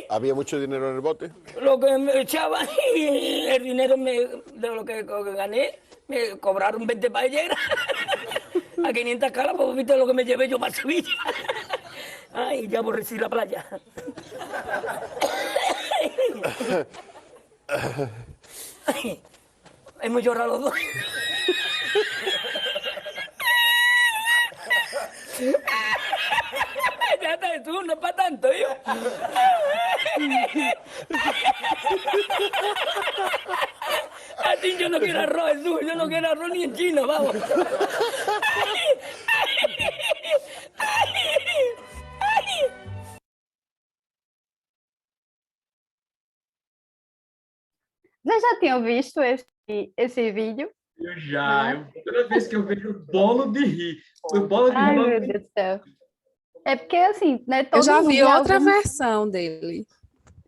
S6: ¿Había mucho dinero en el bote?
S5: Lo que me echaban y el dinero de lo que gané, me cobraron 20 paelleras a 500 calas, pues viste lo que me llevé yo para Sevilla. Ay, ya aborrecí la playa. Ay, hemos llorado los dos. Ya está, tú, no es para tanto, yo. Así yo no quiero arroz, Jesús, yo no quiero arroz ni en chino, vamos.
S1: Vocês já tinham visto esse vídeo?
S4: Eu já. Toda vez que eu vejo o bolo de rir. O bolo de
S1: Ai,
S4: rir.
S1: meu Deus do céu. É porque, assim, né, todo
S7: Eu já
S1: mundo
S7: vi
S1: em
S7: outra
S1: algum-
S7: versão dele.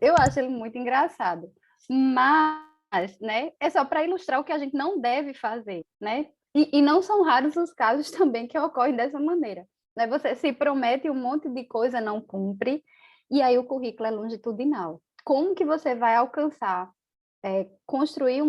S1: Eu acho ele muito engraçado. Mas, né, é só para ilustrar o que a gente não deve fazer, né? E não são raros os casos também que ocorrem dessa maneira, né? Você se promete um monte de coisa, não cumpre, e aí o currículo é longitudinal. Como que você vai alcançar, concluir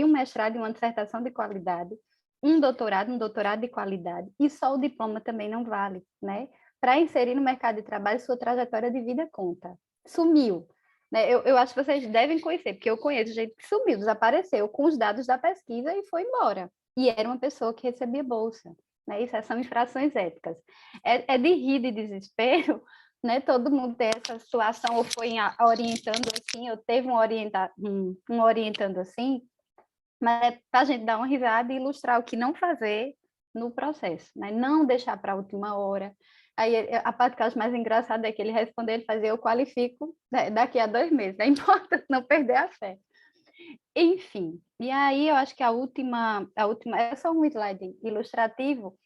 S1: um mestrado e uma dissertação de qualidade, um doutorado de qualidade, e só o diploma também não vale, né? Para inserir no mercado de trabalho, sua trajetória de vida conta. Sumiu, né? Eu acho que vocês devem conhecer, porque eu conheço gente que sumiu, desapareceu com os dados da pesquisa e foi embora. E era uma pessoa que recebia bolsa, né? Isso são infrações éticas. É de rir de desespero, né? Todo mundo tem essa situação, ou foi orientando assim, ou teve um orientando assim, mas é para a gente dar uma risada e ilustrar o que não fazer no processo, né? Não deixar para a última hora. Aí a parte que eu acho mais engraçada é que ele respondeu, ele fazia, eu qualifico, né, daqui a 2 meses. É importante não perder a fé. Enfim, e aí eu acho que a última é só um slide ilustrativo,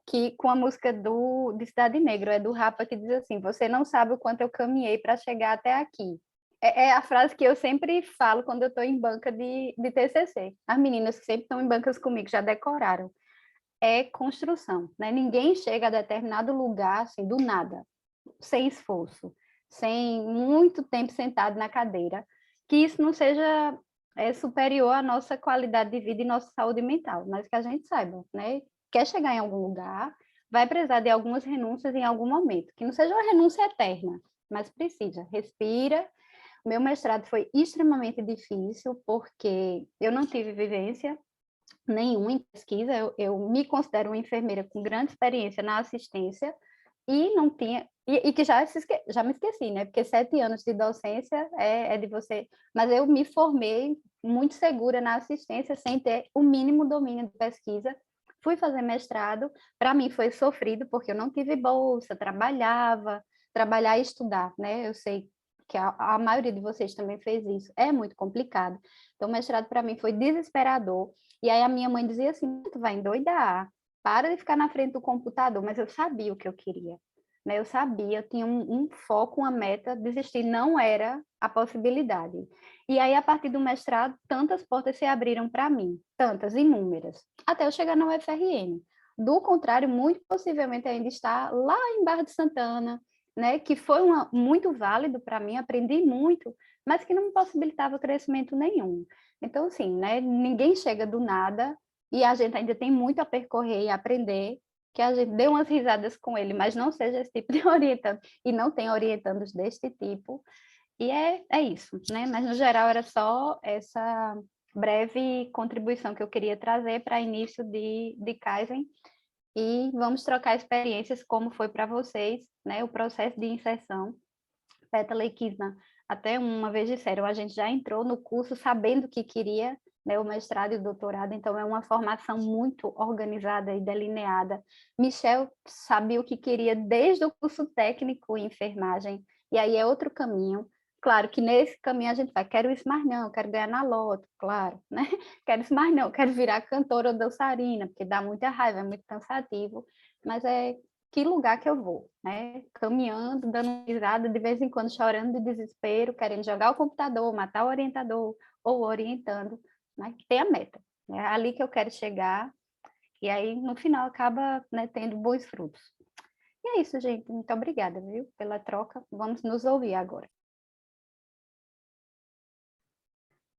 S1: que com a música de Cidade Negra, é do Rapa, que diz assim, você não sabe o quanto eu caminhei para chegar até aqui. É a frase que eu sempre falo quando eu estou em banca de TCC. As meninas que sempre estão em bancas comigo já decoraram. É construção, né? Ninguém chega a determinado lugar assim, do nada, sem esforço, sem muito tempo sentado na cadeira, que isso não seja superior à nossa qualidade de vida e nossa saúde mental, mas que a gente saiba, né? Quer chegar em algum lugar, vai precisar de algumas renúncias em algum momento, que não seja uma renúncia eterna, mas precisa, respira. O meu mestrado foi extremamente difícil, porque eu não tive vivência nenhuma em pesquisa, eu me considero uma enfermeira com grande experiência na assistência, e não tinha, e que já me esqueci, né? Porque 7 anos de docência é de você, mas eu me formei muito segura na assistência, sem ter o mínimo domínio de pesquisa. Fui fazer mestrado, para mim foi sofrido, porque eu não tive bolsa, trabalhar e estudar, né? Eu sei que a maioria de vocês também fez isso, é muito complicado. Então, o mestrado para mim foi desesperador, e aí a minha mãe dizia assim, tu vai endoidar, para de ficar na frente do computador, mas eu sabia o que eu queria, né? Eu sabia, eu tinha um foco, uma meta, desistir não era a possibilidade. E aí, a partir do mestrado, tantas portas se abriram para mim, tantas, inúmeras, até eu chegar na UFRN. Do contrário, muito possivelmente ainda está lá em Barra de Santana, né, que foi muito válido para mim, aprendi muito, mas que não me possibilitava crescimento nenhum. Então, assim, né, ninguém chega do nada e a gente ainda tem muito a percorrer e aprender, que a gente dê umas risadas com ele, mas não seja esse tipo de orientando, e não tem orientandos deste tipo, e é isso, né? Mas, no geral, era só essa breve contribuição que eu queria trazer para início de Kaizen, e vamos trocar experiências, como foi para vocês, né? O processo de inserção. Pétala e Kisna, até uma vez disseram, a gente já entrou no curso sabendo que queria, né, o mestrado e o doutorado, então é uma formação muito organizada e delineada. Michel sabia o que queria desde o curso técnico em enfermagem, e aí é outro caminho. Claro que nesse caminho a gente vai, quero isso mais não, quero ganhar na loto, claro, né? Quero isso mais não, quero virar cantora ou dançarina, porque dá muita raiva, é muito cansativo, mas é que lugar que eu vou, né? Caminhando, dando risada, de vez em quando chorando de desespero, querendo jogar o computador, matar o orientador, ou orientando, né? Que tem a meta. É ali que eu quero chegar, e aí, no final, acaba, né, tendo bons frutos. E é isso, gente. Muito obrigada, viu, pela troca. Vamos nos ouvir agora.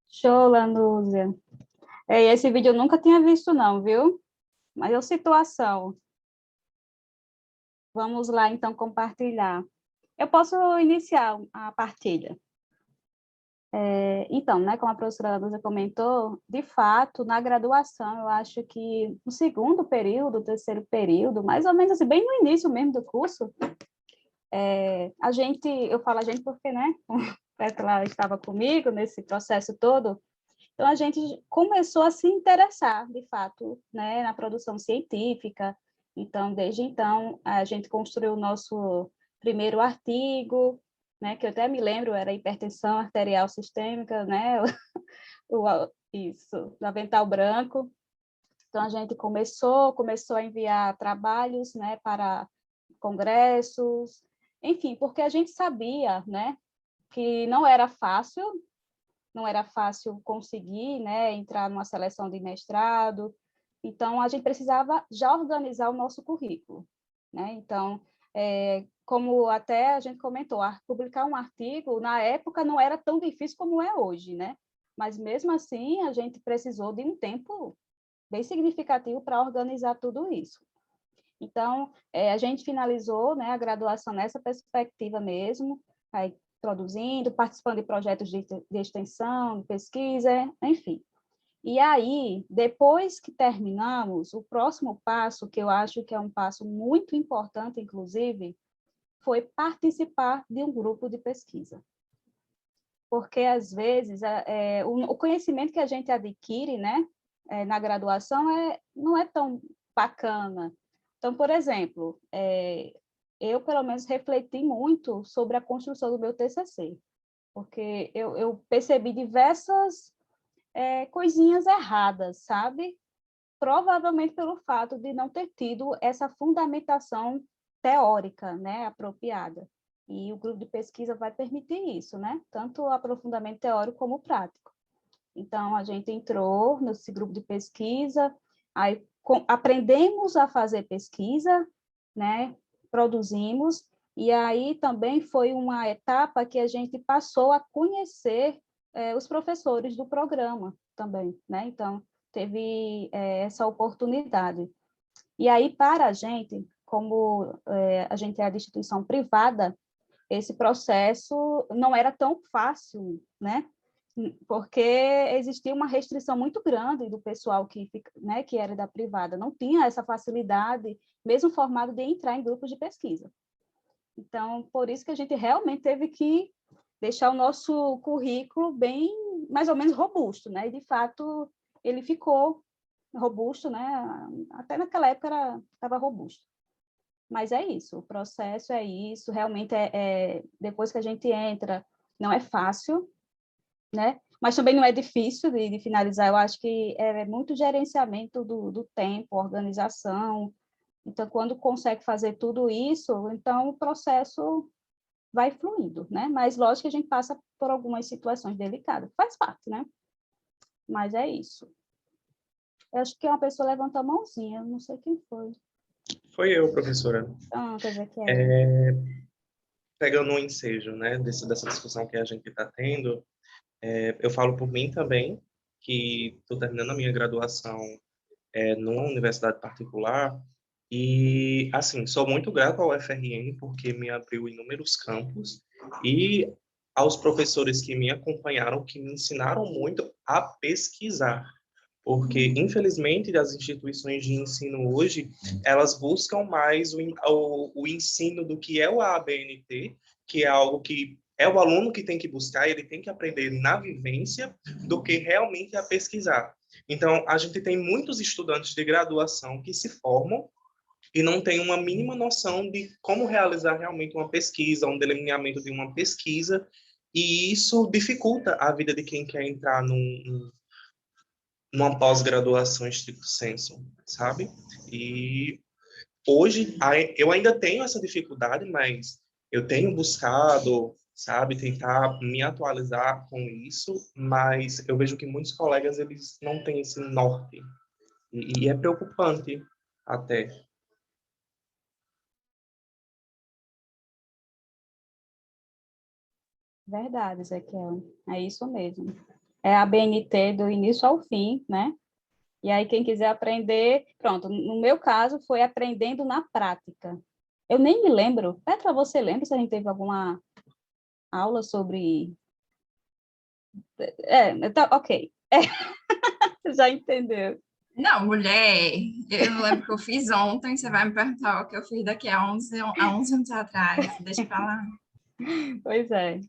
S3: Show, Lanúzia. Esse vídeo eu nunca tinha visto, não, viu? Mas é situação. Vamos lá, então, compartilhar. Eu posso iniciar a partilha. Então, né, como a professora Lanúzia comentou, de fato, na graduação, eu acho que no segundo período, terceiro período, mais ou menos assim, bem no início mesmo do curso, eu falo a gente porque, né, ela estava comigo nesse processo todo, então a gente começou a se interessar, de fato, né, na produção científica. Então, desde então, a gente construiu o nosso primeiro artigo, né, que eu até me lembro, era hipertensão arterial sistêmica, né, isso, do avental branco. Então, a gente começou a enviar trabalhos, né, para congressos, enfim, porque a gente sabia, né, que não era fácil conseguir, né, entrar numa seleção de mestrado. Então, a gente precisava já organizar o nosso currículo, né? Então, como até a gente comentou, publicar um artigo, na época, não era tão difícil como é hoje, né? Mas, mesmo assim, a gente precisou de um tempo bem significativo para organizar tudo isso. Então, a gente finalizou, né, a graduação nessa perspectiva mesmo, aí, produzindo, participando de projetos de extensão, de pesquisa, enfim. E aí, depois que terminamos, o próximo passo, que eu acho que é um passo muito importante, inclusive, foi participar de um grupo de pesquisa. Porque, às vezes, o conhecimento que a gente adquire, né, na graduação não é tão bacana. Então, por exemplo, eu, pelo menos, refleti muito sobre a construção do meu TCC, porque eu percebi diversas coisinhas erradas, sabe? Provavelmente pelo fato de não ter tido essa fundamentação teórica, né, apropriada. E o grupo de pesquisa vai permitir isso, né? Tanto o aprofundamento teórico como prático. Então, a gente entrou nesse grupo de pesquisa, aí aprendemos a fazer pesquisa, né? Produzimos, e aí também foi uma etapa que a gente passou a conhecer os professores do programa também, né? Então, teve essa oportunidade. E aí, para a gente, como a gente é de instituição privada, esse processo não era tão fácil, né? Porque existia uma restrição muito grande do pessoal né, que era da privada, não tinha essa facilidade, mesmo formado, de entrar em grupos de pesquisa. Então, por isso que a gente realmente teve que deixar o nosso currículo bem, mais ou menos, robusto, né? E, de fato, ele ficou robusto, né? Até naquela época estava robusto. Mas é isso, o processo é isso, realmente depois que a gente entra, não é fácil, né? Mas também não é difícil de finalizar, eu acho que é muito gerenciamento do tempo, organização. Então, quando consegue fazer tudo isso, então o processo vai fluindo, né? Mas, lógico que a gente passa por algumas situações delicadas, faz parte, né? Mas é isso. Eu acho que uma pessoa levantou a mãozinha, não sei quem foi.
S7: Foi eu, professora.
S3: Ah, quer dizer que é.
S7: pegando um ensejo, né, dessa discussão que a gente está tendo, eu falo por mim também, que estou terminando a minha graduação numa universidade particular, e, assim, sou muito grato ao FRN porque me abriu inúmeros campos, e aos professores que me acompanharam, que me ensinaram muito a pesquisar. Porque, infelizmente, as instituições de ensino hoje, elas buscam mais o ensino do que é o ABNT, que é algo que é o aluno que tem que buscar, ele tem que aprender na vivência, do que realmente a pesquisar. Então, a gente tem muitos estudantes de graduação que se formam e não têm uma mínima noção de como realizar realmente uma pesquisa, um delineamento de uma pesquisa, e isso dificulta a vida de quem quer entrar numa pós-graduação estricto sensu, sabe? E hoje eu ainda tenho essa dificuldade, mas eu tenho buscado, sabe, tentar me atualizar com isso, mas eu vejo que muitos colegas eles não têm esse norte e é preocupante até.
S3: Verdade, Ezequiel. É isso mesmo. É a BNT do início ao fim, né? E aí, quem quiser aprender, pronto. No meu caso, foi aprendendo na prática. Eu nem me lembro. Petra, você lembra se a gente teve alguma aula sobre... Tá, ok. Já entendeu.
S2: Não, mulher, eu não lembro o que eu fiz ontem, você vai me perguntar o que eu fiz daqui a 11 anos atrás, deixa pra lá.
S3: Pois é.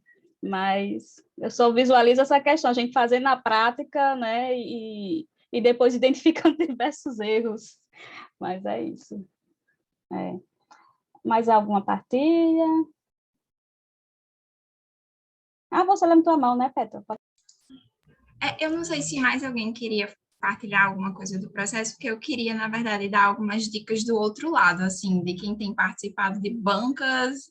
S3: Mas eu só visualizo essa questão, a gente fazer na prática, né? E depois identificando diversos erros. Mas é isso. Mais alguma partilha? Você levantou a mão, né, Petra?
S2: Eu não sei se mais alguém queria partilhar alguma coisa do processo, porque eu queria, na verdade, dar algumas dicas do outro lado, assim, de quem tem participado de bancas,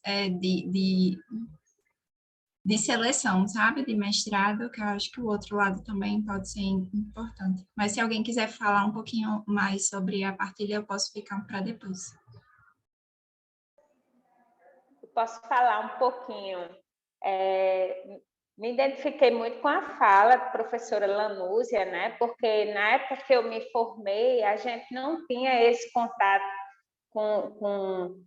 S2: de seleção, sabe? De mestrado, que eu acho que o outro lado também pode ser importante. Mas se alguém quiser falar um pouquinho mais sobre a partilha, eu posso ficar para depois.
S8: Eu posso falar um pouquinho. Me identifiquei muito com a fala da professora Lanúzia, né? Porque na época que eu me formei, a gente não tinha esse contato com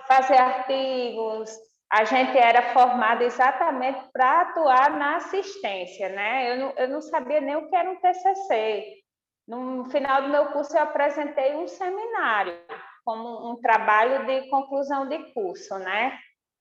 S8: fazer artigos. A gente era formado exatamente para atuar na assistência, né? Eu não sabia nem o que era um TCC. No final do meu curso, eu apresentei um seminário como um trabalho de conclusão de curso, né?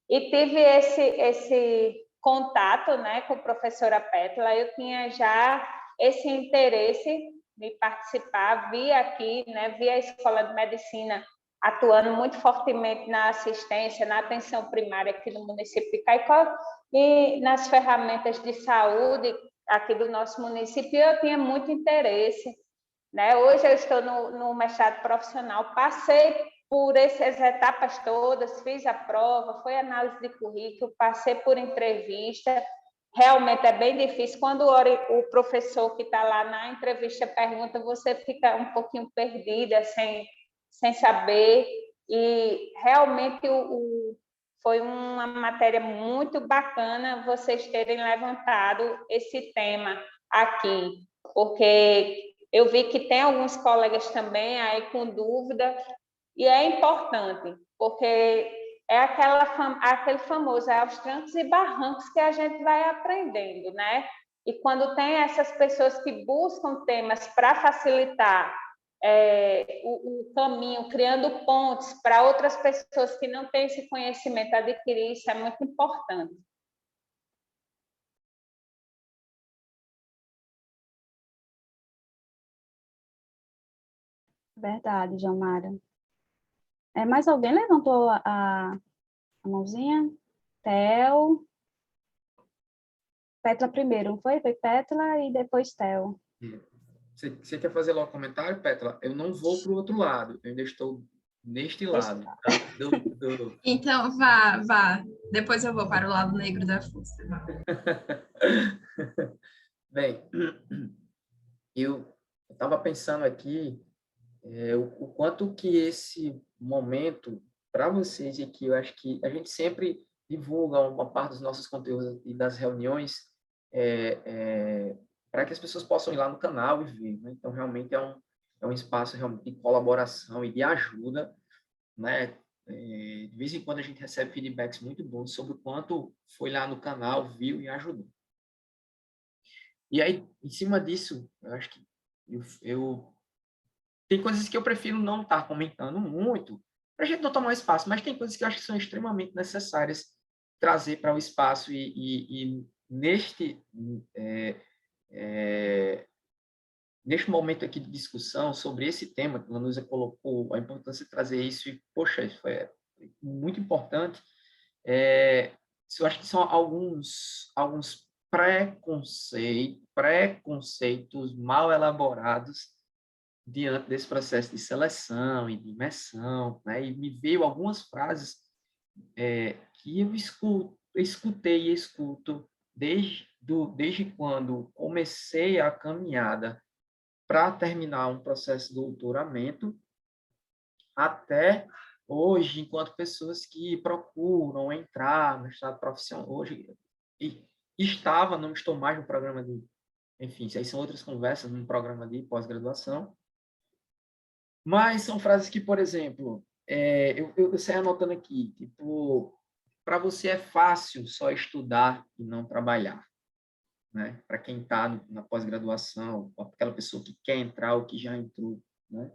S8: E tive esse contato, né, com a professora Pétala. Eu tinha já esse interesse de participar, vi aqui, né, vi a Escola de Medicina atuando muito fortemente na assistência, na atenção primária aqui no município de Caicó e nas ferramentas de saúde aqui do nosso município. Eu tinha muito interesse, né? Hoje eu estou no mestrado profissional, passei por essas etapas todas, fiz a prova, foi análise de currículo, passei por entrevista. Realmente é bem difícil. Quando o professor que está lá na entrevista pergunta, você fica um pouquinho perdida, sem saber. E realmente foi uma matéria muito bacana vocês terem levantado esse tema aqui, porque eu vi que tem alguns colegas também aí com dúvida, e é importante, porque é aquele famoso, aos trancos e barrancos que a gente vai aprendendo, né? E quando tem essas pessoas que buscam temas para facilitar o caminho, criando pontes para outras pessoas que não têm esse conhecimento, adquirir isso é muito importante.
S3: Verdade, Jamara. Mais alguém levantou a mãozinha? Theo. Petra primeiro, não foi? Foi Petra e depois Theo.
S4: Você quer fazer logo um comentário, Petra? Eu não vou para o outro lado, eu ainda estou neste lado.
S2: Então, vá. Depois eu vou para o lado negro da força.
S4: Bem, eu estava pensando aqui o quanto que esse momento para vocês aqui, eu acho que a gente sempre divulga uma parte dos nossos conteúdos e das reuniões para que as pessoas possam ir lá no canal e ver, né? Então, realmente é um espaço realmente de colaboração e de ajuda, né? De vez em quando a gente recebe feedbacks muito bons sobre o quanto foi lá no canal, viu e ajudou. E aí, em cima disso, eu acho que tem coisas que eu prefiro não estar comentando muito, para a gente não tomar espaço, mas tem coisas que eu acho que são extremamente necessárias trazer para o espaço e neste momento aqui de discussão sobre esse tema, que a Lanusa colocou, a importância de trazer isso, e, poxa, isso foi muito importante, eu acho que são alguns preconceitos mal elaborados diante desse processo de seleção e de imersão, né? E me veio algumas frases que eu escutei e escuto desde quando comecei a caminhada para terminar um processo de doutoramento, até hoje, enquanto pessoas que procuram entrar no estado profissional, hoje, não estou mais no programa de, enfim, isso aí são outras conversas, num programa de pós-graduação, mas são frases que, por exemplo, eu saí anotando aqui, tipo, para você é fácil só estudar e não trabalhar, né? Para quem está na pós-graduação, aquela pessoa que quer entrar ou que já entrou, né?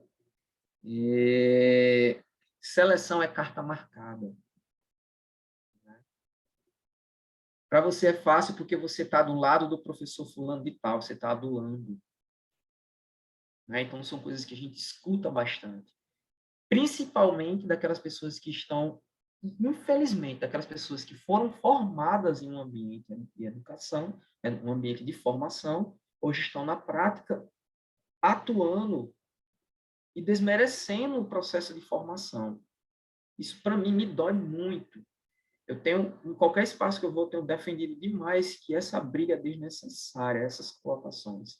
S4: Seleção é carta marcada. Né? Para você é fácil porque você está do lado do professor fulano de tal, você está adulando. Né? Então, são coisas que a gente escuta bastante. Principalmente daquelas pessoas que estão, infelizmente, daquelas pessoas que foram formadas em um ambiente de educação, um ambiente de formação, hoje estão na prática, atuando e desmerecendo o processo de formação. Isso, para mim, me dói muito. Eu tenho, em qualquer espaço que eu vou, tenho defendido demais que essa briga é desnecessária, essas colocações.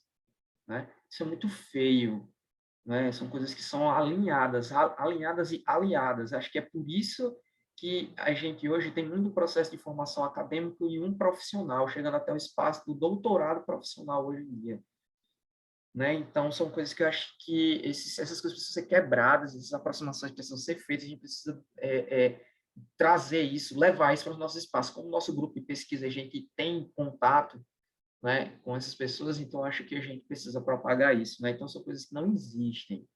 S4: Né? Isso é muito feio. Né? São coisas que são alinhadas e aliadas. Acho que é por isso que a gente hoje tem muito processo de formação acadêmica e um profissional, chegando até o espaço do doutorado profissional hoje em dia. Né? Então, são coisas que eu acho que essas coisas precisam ser quebradas, essas aproximações precisam ser feitas, a gente precisa trazer isso, levar isso para os nossos espaços. Como o nosso grupo de pesquisa, a gente tem contato, né, com essas pessoas, então acho que a gente precisa propagar isso. Né? Então, são coisas que não existem.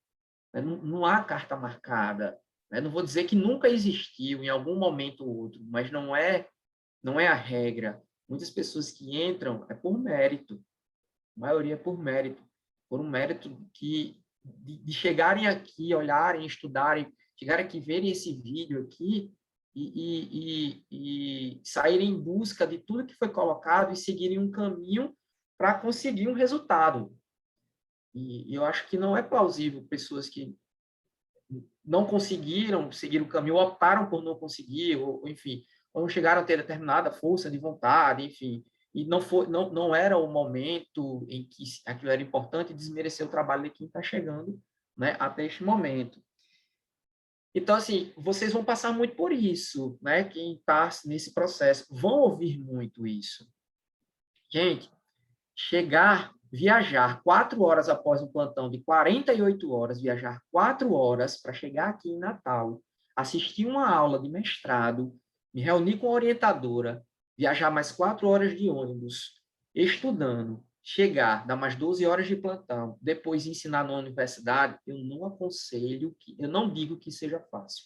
S4: Né? Não há carta marcada. Né? Não vou dizer que nunca existiu, em algum momento ou outro, mas não é a regra. Muitas pessoas que entram é por mérito. A maioria é por mérito. Por um mérito de chegarem aqui, olharem, estudarem, chegarem aqui, verem esse vídeo aqui e saírem em busca de tudo que foi colocado e seguirem um caminho para conseguir um resultado. E eu acho que não é plausível pessoas que não conseguiram seguir o caminho, optaram por não conseguir, ou enfim, ou não chegaram a ter determinada força de vontade, enfim, e não era o momento em que aquilo era importante, desmerecer o trabalho de quem está chegando, né, até este momento. Então, assim, vocês vão passar muito por isso, né? Quem está nesse processo vão ouvir muito isso. Gente, viajar 4 horas após um plantão de 48 horas, viajar 4 horas para chegar aqui em Natal, assistir uma aula de mestrado, me reunir com a orientadora, viajar mais 4 horas de ônibus, estudando, chegar, dar mais 12 horas de plantão, depois ensinar na universidade, eu não aconselho, eu não digo que seja fácil.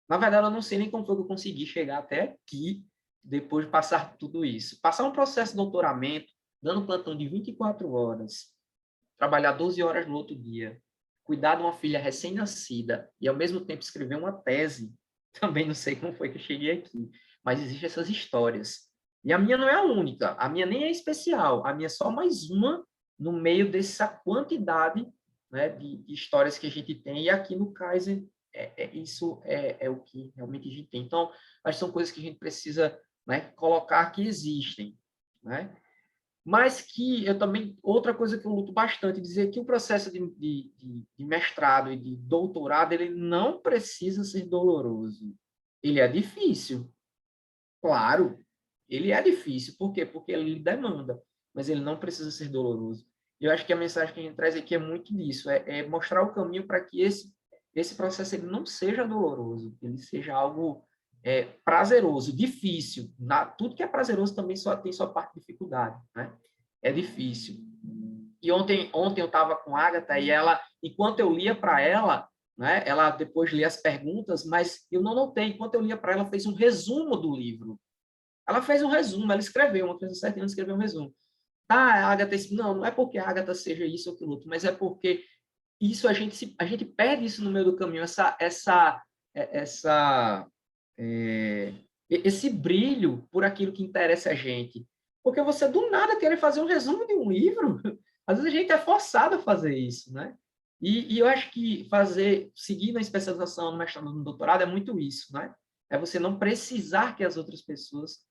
S4: Na verdade, eu não sei nem como foi que eu consegui chegar até aqui, depois de passar tudo isso. Passar um processo de doutoramento, dando plantão de 24 horas, trabalhar 12 horas no outro dia, cuidar de uma filha recém-nascida e, ao mesmo tempo, escrever uma tese. Também não sei como foi que eu cheguei aqui, mas existem essas histórias. E a minha não é a única, a minha nem é especial, a minha é só mais uma no meio dessa quantidade, né, de histórias que a gente tem. E aqui no Kaiser, isso é o que realmente a gente tem. Então, acho que são coisas que a gente precisa, né, colocar que existem. Né? Mas que eu também, outra coisa que eu luto bastante, dizer que o processo de mestrado e de doutorado, ele não precisa ser doloroso. Ele é difícil, claro, ele é difícil. Por quê? Porque ele demanda, mas ele não precisa ser doloroso. E eu acho que a mensagem que a gente traz aqui é muito disso, é mostrar o caminho para que esse processo ele não seja doloroso, ele seja algo prazeroso, difícil. Tudo que é prazeroso também tem sua parte de dificuldade, né? É difícil. E ontem eu estava com a Agatha e ela, enquanto eu lia para ela, né, ela depois lia as perguntas, mas eu não notei, enquanto eu lia para ela, fez um resumo do livro. Ela fez um resumo, ela escreveu, uma criança de 7 anos escreveu um resumo. A Agatha disse, não é porque a Agatha seja isso ou aquilo outro, mas é porque isso a gente perde isso no meio do caminho, esse brilho por aquilo que interessa a gente. Porque você, do nada, quer fazer um resumo de um livro. Às vezes a gente é forçado a fazer isso, né? E eu acho que seguir na especialização, no mestrado, no doutorado, é muito isso, né? É você não precisar que as outras pessoas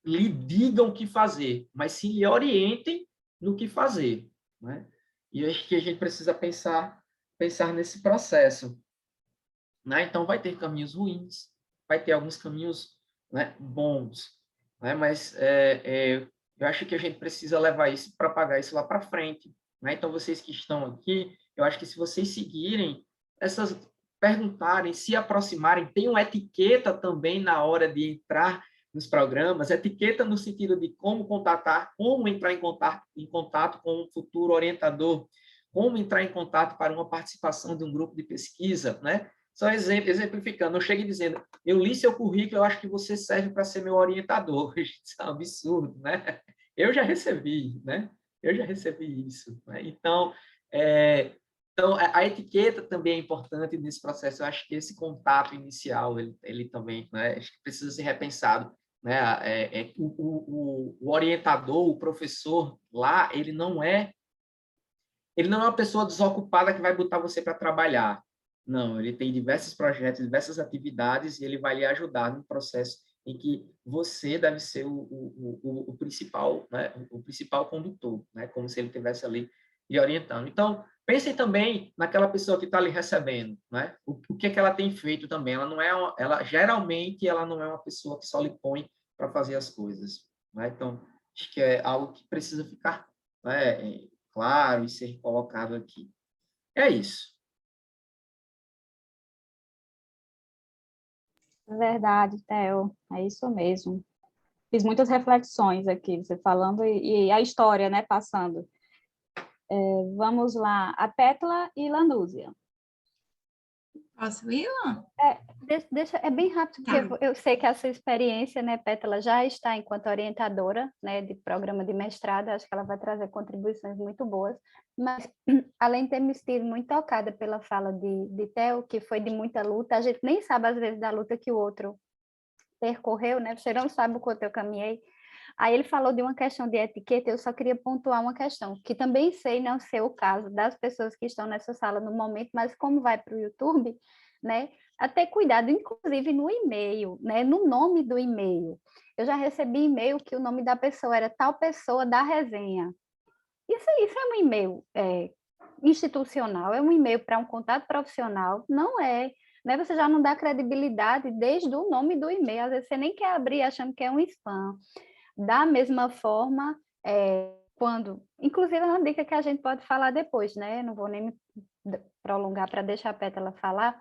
S4: lhe digam o que fazer, mas sim lhe orientem no que fazer, né? E eu acho que a gente precisa pensar nesse processo, né? Então, vai ter caminhos ruins, vai ter alguns caminhos, né, bons, né? Mas eu acho que a gente precisa levar isso para pagar isso lá para frente, né? Então, vocês que estão aqui, eu acho que se vocês seguirem perguntarem, se aproximarem, tem uma etiqueta também na hora de entrar nos programas, etiqueta no sentido de como contatar, como entrar em contato com um futuro orientador, como entrar em contato para uma participação de um grupo de pesquisa, né? Só exemplificando, eu chego dizendo, eu li seu currículo, eu acho que você serve para ser meu orientador. Isso é um absurdo, né? Eu já recebi, né? Eu já recebi isso, né? Então, a etiqueta também é importante nesse processo. Eu acho que esse contato inicial, ele também, né, acho que precisa ser repensado, né? O orientador, o professor lá, ele não é uma pessoa desocupada que vai botar você para trabalhar. Não, ele tem diversos projetos, diversas atividades, e ele vai lhe ajudar no processo em que você deve ser o principal, né? O principal condutor, né? Como se ele estivesse ali lhe orientando. Então, pensem também naquela pessoa que está ali recebendo, né? O que é que ela tem feito também. Geralmente, ela não é uma pessoa que só lhe põe para fazer as coisas, né? Então, acho que é algo que precisa ficar, né, claro e ser colocado aqui. É isso.
S3: Verdade, Theo, é isso mesmo. Fiz muitas reflexões aqui, você falando, e a história, né, passando. Vamos lá, a Pétala e Lanúzia.
S2: Posso ir, Lan?
S1: É bem rápido, porque eu sei que a sua experiência, né, Pétala, já está enquanto orientadora, né, de programa de mestrado, acho que ela vai trazer contribuições muito boas, mas além de ter me sentido muito tocada pela fala de Theo, que foi de muita luta, a gente nem sabe às vezes da luta que o outro percorreu, né, você não sabe o quanto eu caminhei. Aí ele falou de uma questão de etiqueta, eu só queria pontuar uma questão, que também sei não ser o caso das pessoas que estão nessa sala no momento, mas como vai para o YouTube, né, a ter cuidado, inclusive no e-mail, né, no nome do e-mail. Eu já recebi e-mail que o nome da pessoa era tal pessoa da resenha. Isso é um e-mail institucional, é um e-mail para um contato profissional, não é, né? Você já não dá credibilidade desde o nome do e-mail, às vezes você nem quer abrir achando que é um spam. Da mesma forma, quando... Inclusive, é uma dica que a gente pode falar depois, né? Não vou nem me prolongar para deixar a Pétala falar.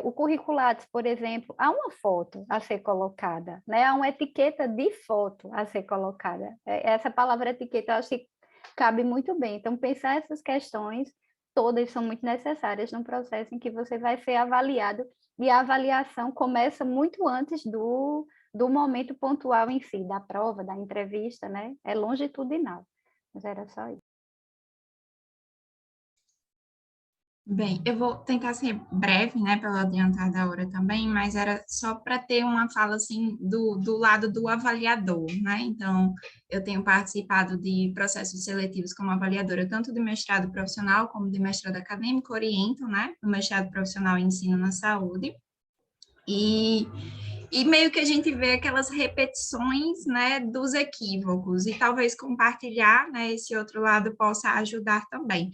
S1: O Curriculates, por exemplo, há uma foto a ser colocada, né? Há uma etiqueta de foto a ser colocada. Essa palavra etiqueta, eu acho que cabe muito bem. Então, pensar essas questões todas são muito necessárias num processo em que você vai ser avaliado, e a avaliação começa muito antes do momento pontual em si, da prova, da entrevista, né? É longitudinal. Mas era só isso.
S2: Bem, eu vou tentar ser breve, né, pelo adiantar da hora também, mas era só para ter uma fala, assim, do lado do avaliador, né? Então, eu tenho participado de processos seletivos como avaliadora, tanto de mestrado profissional como de mestrado acadêmico, oriento, né, no mestrado profissional em ensino na saúde. E E meio que a gente vê aquelas repetições, né, dos equívocos, e talvez compartilhar, né, esse outro lado possa ajudar também.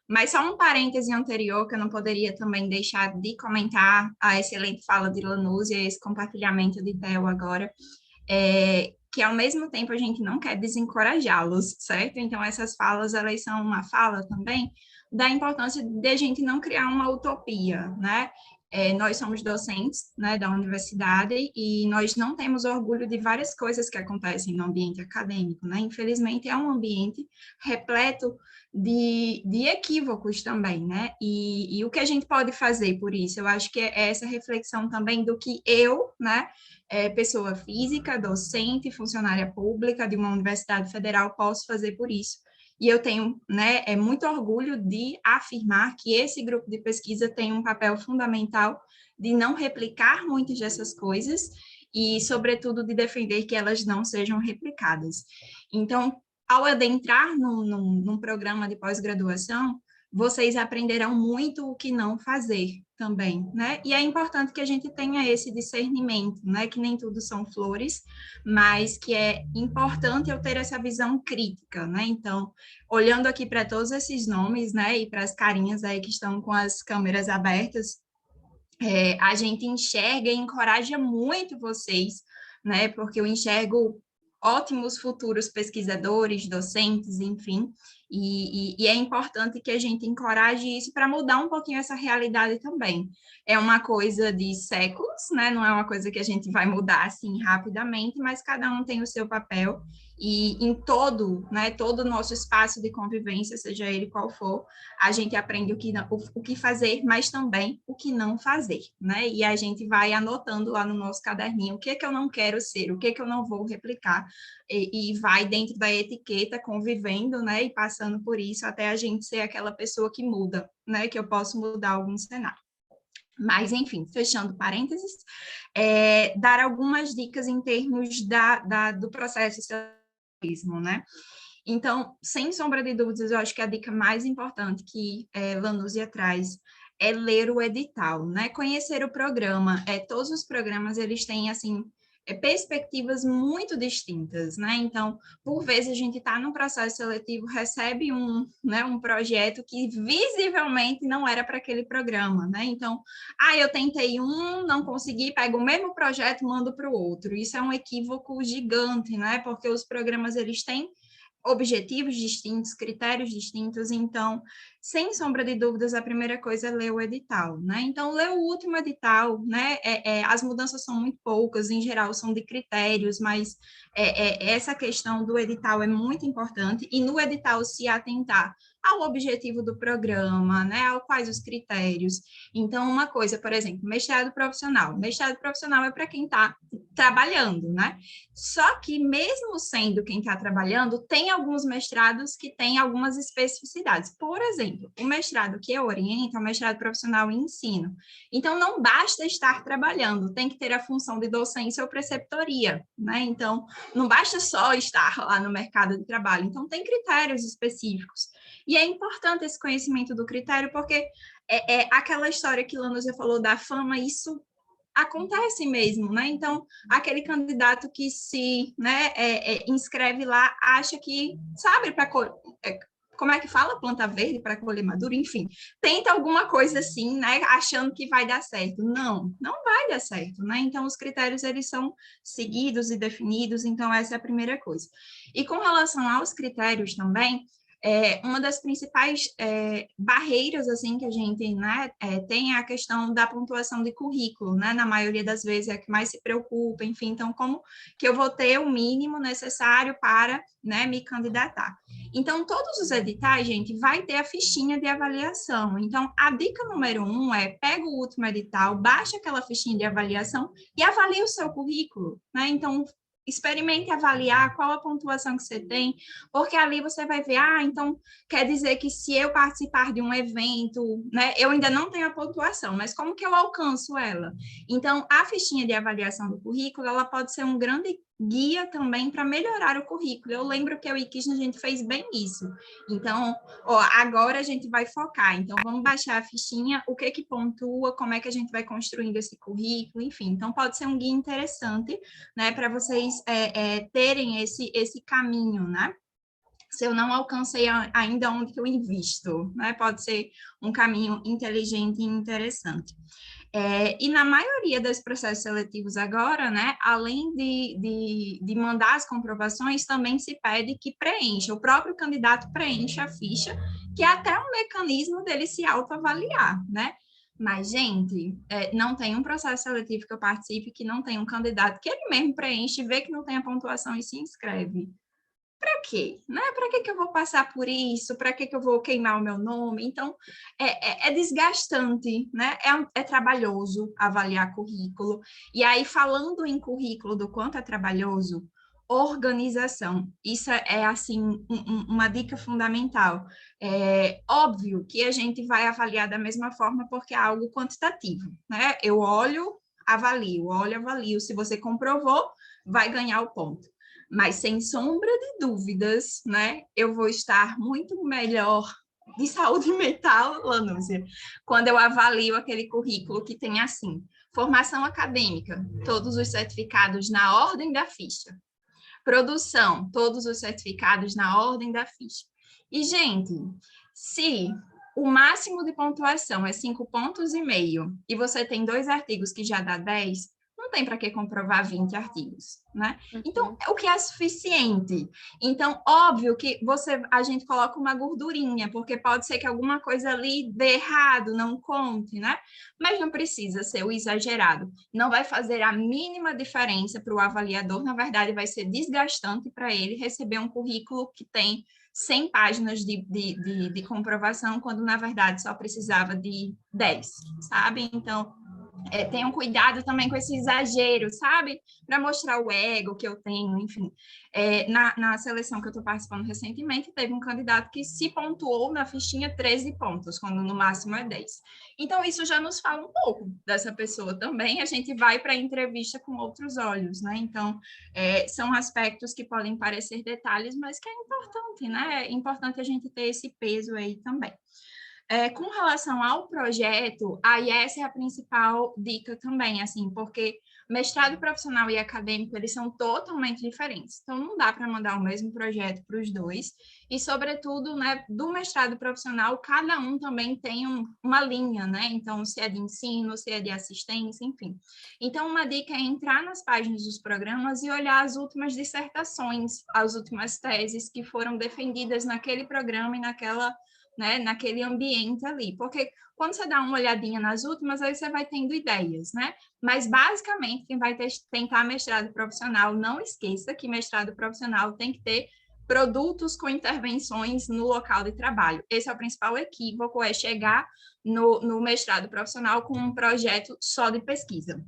S2: Mas só um parêntese anterior, que eu não poderia também deixar de comentar a excelente fala de Lanúzia, esse compartilhamento de Theo agora, que ao mesmo tempo a gente não quer desencorajá-los, certo? Então essas falas, elas são uma fala também da importância de a gente não criar uma utopia, né? Nós somos docentes, né, da universidade e nós não temos orgulho de várias coisas que acontecem no ambiente acadêmico, né? Infelizmente é um ambiente repleto de equívocos também, né? E o que a gente pode fazer por isso? Eu acho que é essa reflexão também do que eu, né, pessoa física, docente, funcionária pública de uma universidade federal, posso fazer por isso. E eu tenho, né, muito orgulho de afirmar que esse grupo de pesquisa tem um papel fundamental de não replicar muitas dessas coisas e, sobretudo, de defender que elas não sejam replicadas. Então, ao adentrar num programa de pós-graduação, vocês aprenderão muito o que não fazer também, né? E é importante que a gente tenha esse discernimento, né? Que nem tudo são flores, mas que é importante eu ter essa visão crítica, né? Então, olhando aqui para todos esses nomes, né? E para as carinhas aí que estão com as câmeras abertas, a gente enxerga e encoraja muito vocês, né? Porque eu enxergo ótimos futuros pesquisadores, docentes, enfim, e é importante que a gente encoraje isso para mudar um pouquinho essa realidade também. É uma coisa de séculos, né? Não é uma coisa que a gente vai mudar assim rapidamente, mas cada um tem o seu papel e em todo, né, todo o nosso espaço de convivência, seja ele qual for, a gente aprende o que fazer, mas também o que não fazer, né? E a gente vai anotando lá no nosso caderninho o que é que eu não quero ser, o que é que eu não vou replicar, e vai dentro da etiqueta convivendo, né, e passando por isso até a gente ser aquela pessoa que muda, né, que eu posso mudar algum cenário. Mas, enfim, fechando parênteses, dar algumas dicas em termos do processo mesmo, né? Então, sem sombra de dúvidas, eu acho que a dica mais importante que Lanúzia traz é ler o edital, né? Conhecer o programa. Todos os programas, eles têm, assim, perspectivas muito distintas, né? Então, por vezes, a gente está num processo seletivo, recebe um projeto que visivelmente não era para aquele programa, né? Então, eu tentei não consegui, pego o mesmo projeto e mando para o outro. Isso é um equívoco gigante, né? Porque os programas, eles têm objetivos distintos, critérios distintos, então, sem sombra de dúvidas, a primeira coisa é ler o edital, né? Então, ler o último edital, né? As mudanças são muito poucas, em geral são de critérios, mas essa questão do edital é muito importante, e no edital se atentar ao objetivo do programa, né? Ao quais os critérios. Então, uma coisa, por exemplo, mestrado profissional. Mestrado profissional é para quem está trabalhando, né? Só que, mesmo sendo quem está trabalhando, tem alguns mestrados que têm algumas especificidades. Por exemplo, o mestrado que eu oriento é o mestrado profissional em ensino. Então, não basta estar trabalhando, tem que ter a função de docência ou preceptoria, né? Então, não basta só estar lá no mercado de trabalho. Então, tem critérios específicos. E é importante esse conhecimento do critério, porque aquela história que Lanúzia falou da fama, isso acontece mesmo, né? Então, aquele candidato que se inscreve lá, acha que, sabe, como é que fala? Planta verde para colher maduro, enfim, tenta alguma coisa assim, né? Achando que vai dar certo. Não vai dar certo, né? Então, os critérios, eles são seguidos e definidos, então essa é a primeira coisa. E com relação aos critérios também, uma das principais barreiras assim que a gente, né, tem é a questão da pontuação de currículo, né? Na maioria das vezes é a que mais se preocupa, enfim, então como que eu vou ter o mínimo necessário para, né, me candidatar? Então, todos os editais, gente, vai ter a fichinha de avaliação. Então, a dica número 1 é: pega o último edital, baixa aquela fichinha de avaliação e avalie o seu currículo, né? Então, experimente avaliar qual a pontuação que você tem, porque ali você vai ver, então quer dizer que se eu participar de um evento, né, eu ainda não tenho a pontuação, mas como que eu alcanço ela? Então, a fichinha de avaliação do currículo, ela pode ser um grande guia também para melhorar o currículo. Eu lembro que a Wikisna a gente fez bem isso. Então, agora a gente vai focar. Então, vamos baixar a fichinha, o que pontua, como é que a gente vai construindo esse currículo, enfim. Então, pode ser um guia interessante, né, para vocês terem esse caminho, né? Se eu não alcancei ainda onde que eu invisto, né? Pode ser um caminho inteligente e interessante. E na maioria dos processos seletivos agora, né, além de mandar as comprovações, também se pede que preencha, o próprio candidato preencha a ficha, que é até um mecanismo dele se autoavaliar, né? Mas, gente, não tem um processo seletivo que eu participe que não tem um candidato que ele mesmo preenche, vê que não tem a pontuação e se inscreve. Para quê? Né? Para que eu vou passar por isso? Para que eu vou queimar o meu nome? Então, é desgastante, né? É trabalhoso avaliar currículo. E aí, falando em currículo, do quanto é trabalhoso, organização. Isso é, assim, uma dica fundamental. É óbvio que a gente vai avaliar da mesma forma porque é algo quantitativo, né? Eu olho, avalio. Se você comprovou, vai ganhar o ponto. Mas, sem sombra de dúvidas, né, eu vou estar muito melhor de saúde mental, Lanúzia, quando eu avalio aquele currículo que tem assim, formação acadêmica, todos os certificados na ordem da ficha. Produção, todos os certificados na ordem da ficha. E, gente, se o máximo de pontuação é 5,5 pontos e você tem 2 artigos que já dá 10, não tem para que comprovar 20 artigos, né? Então, o que é suficiente? Então, óbvio que a gente coloca uma gordurinha, porque pode ser que alguma coisa ali dê errado, não conte, né? Mas não precisa ser o exagerado. Não vai fazer a mínima diferença para o avaliador, na verdade, vai ser desgastante para ele receber um currículo que tem 100 páginas de comprovação, quando, na verdade, só precisava de 10, sabe? Então, tenham cuidado também com esse exagero, sabe? Para mostrar o ego que eu tenho, enfim. Na seleção que eu estou participando recentemente, teve um candidato que se pontuou na fichinha 13 pontos, quando no máximo é 10. Então, isso já nos fala um pouco dessa pessoa também. A gente vai para a entrevista com outros olhos, né? Então, são aspectos que podem parecer detalhes, mas que é importante, né? É importante a gente ter esse peso aí também. Com relação ao projeto, aí essa é a principal dica também, assim, porque mestrado profissional e acadêmico, eles são totalmente diferentes. Então, não dá para mandar o mesmo projeto para os dois. E, sobretudo, né, do mestrado profissional, cada um também tem uma linha, né? Então, se é de ensino, se é de assistência, enfim. Então, uma dica é entrar nas páginas dos programas e olhar as últimas dissertações, as últimas teses que foram defendidas naquele programa e naquele ambiente ali, porque quando você dá uma olhadinha nas últimas, aí você vai tendo ideias, né? Mas, basicamente, quem vai tentar mestrado profissional, não esqueça que mestrado profissional tem que ter produtos com intervenções no local de trabalho. Esse é o principal equívoco, é chegar no mestrado profissional com um projeto só de pesquisa.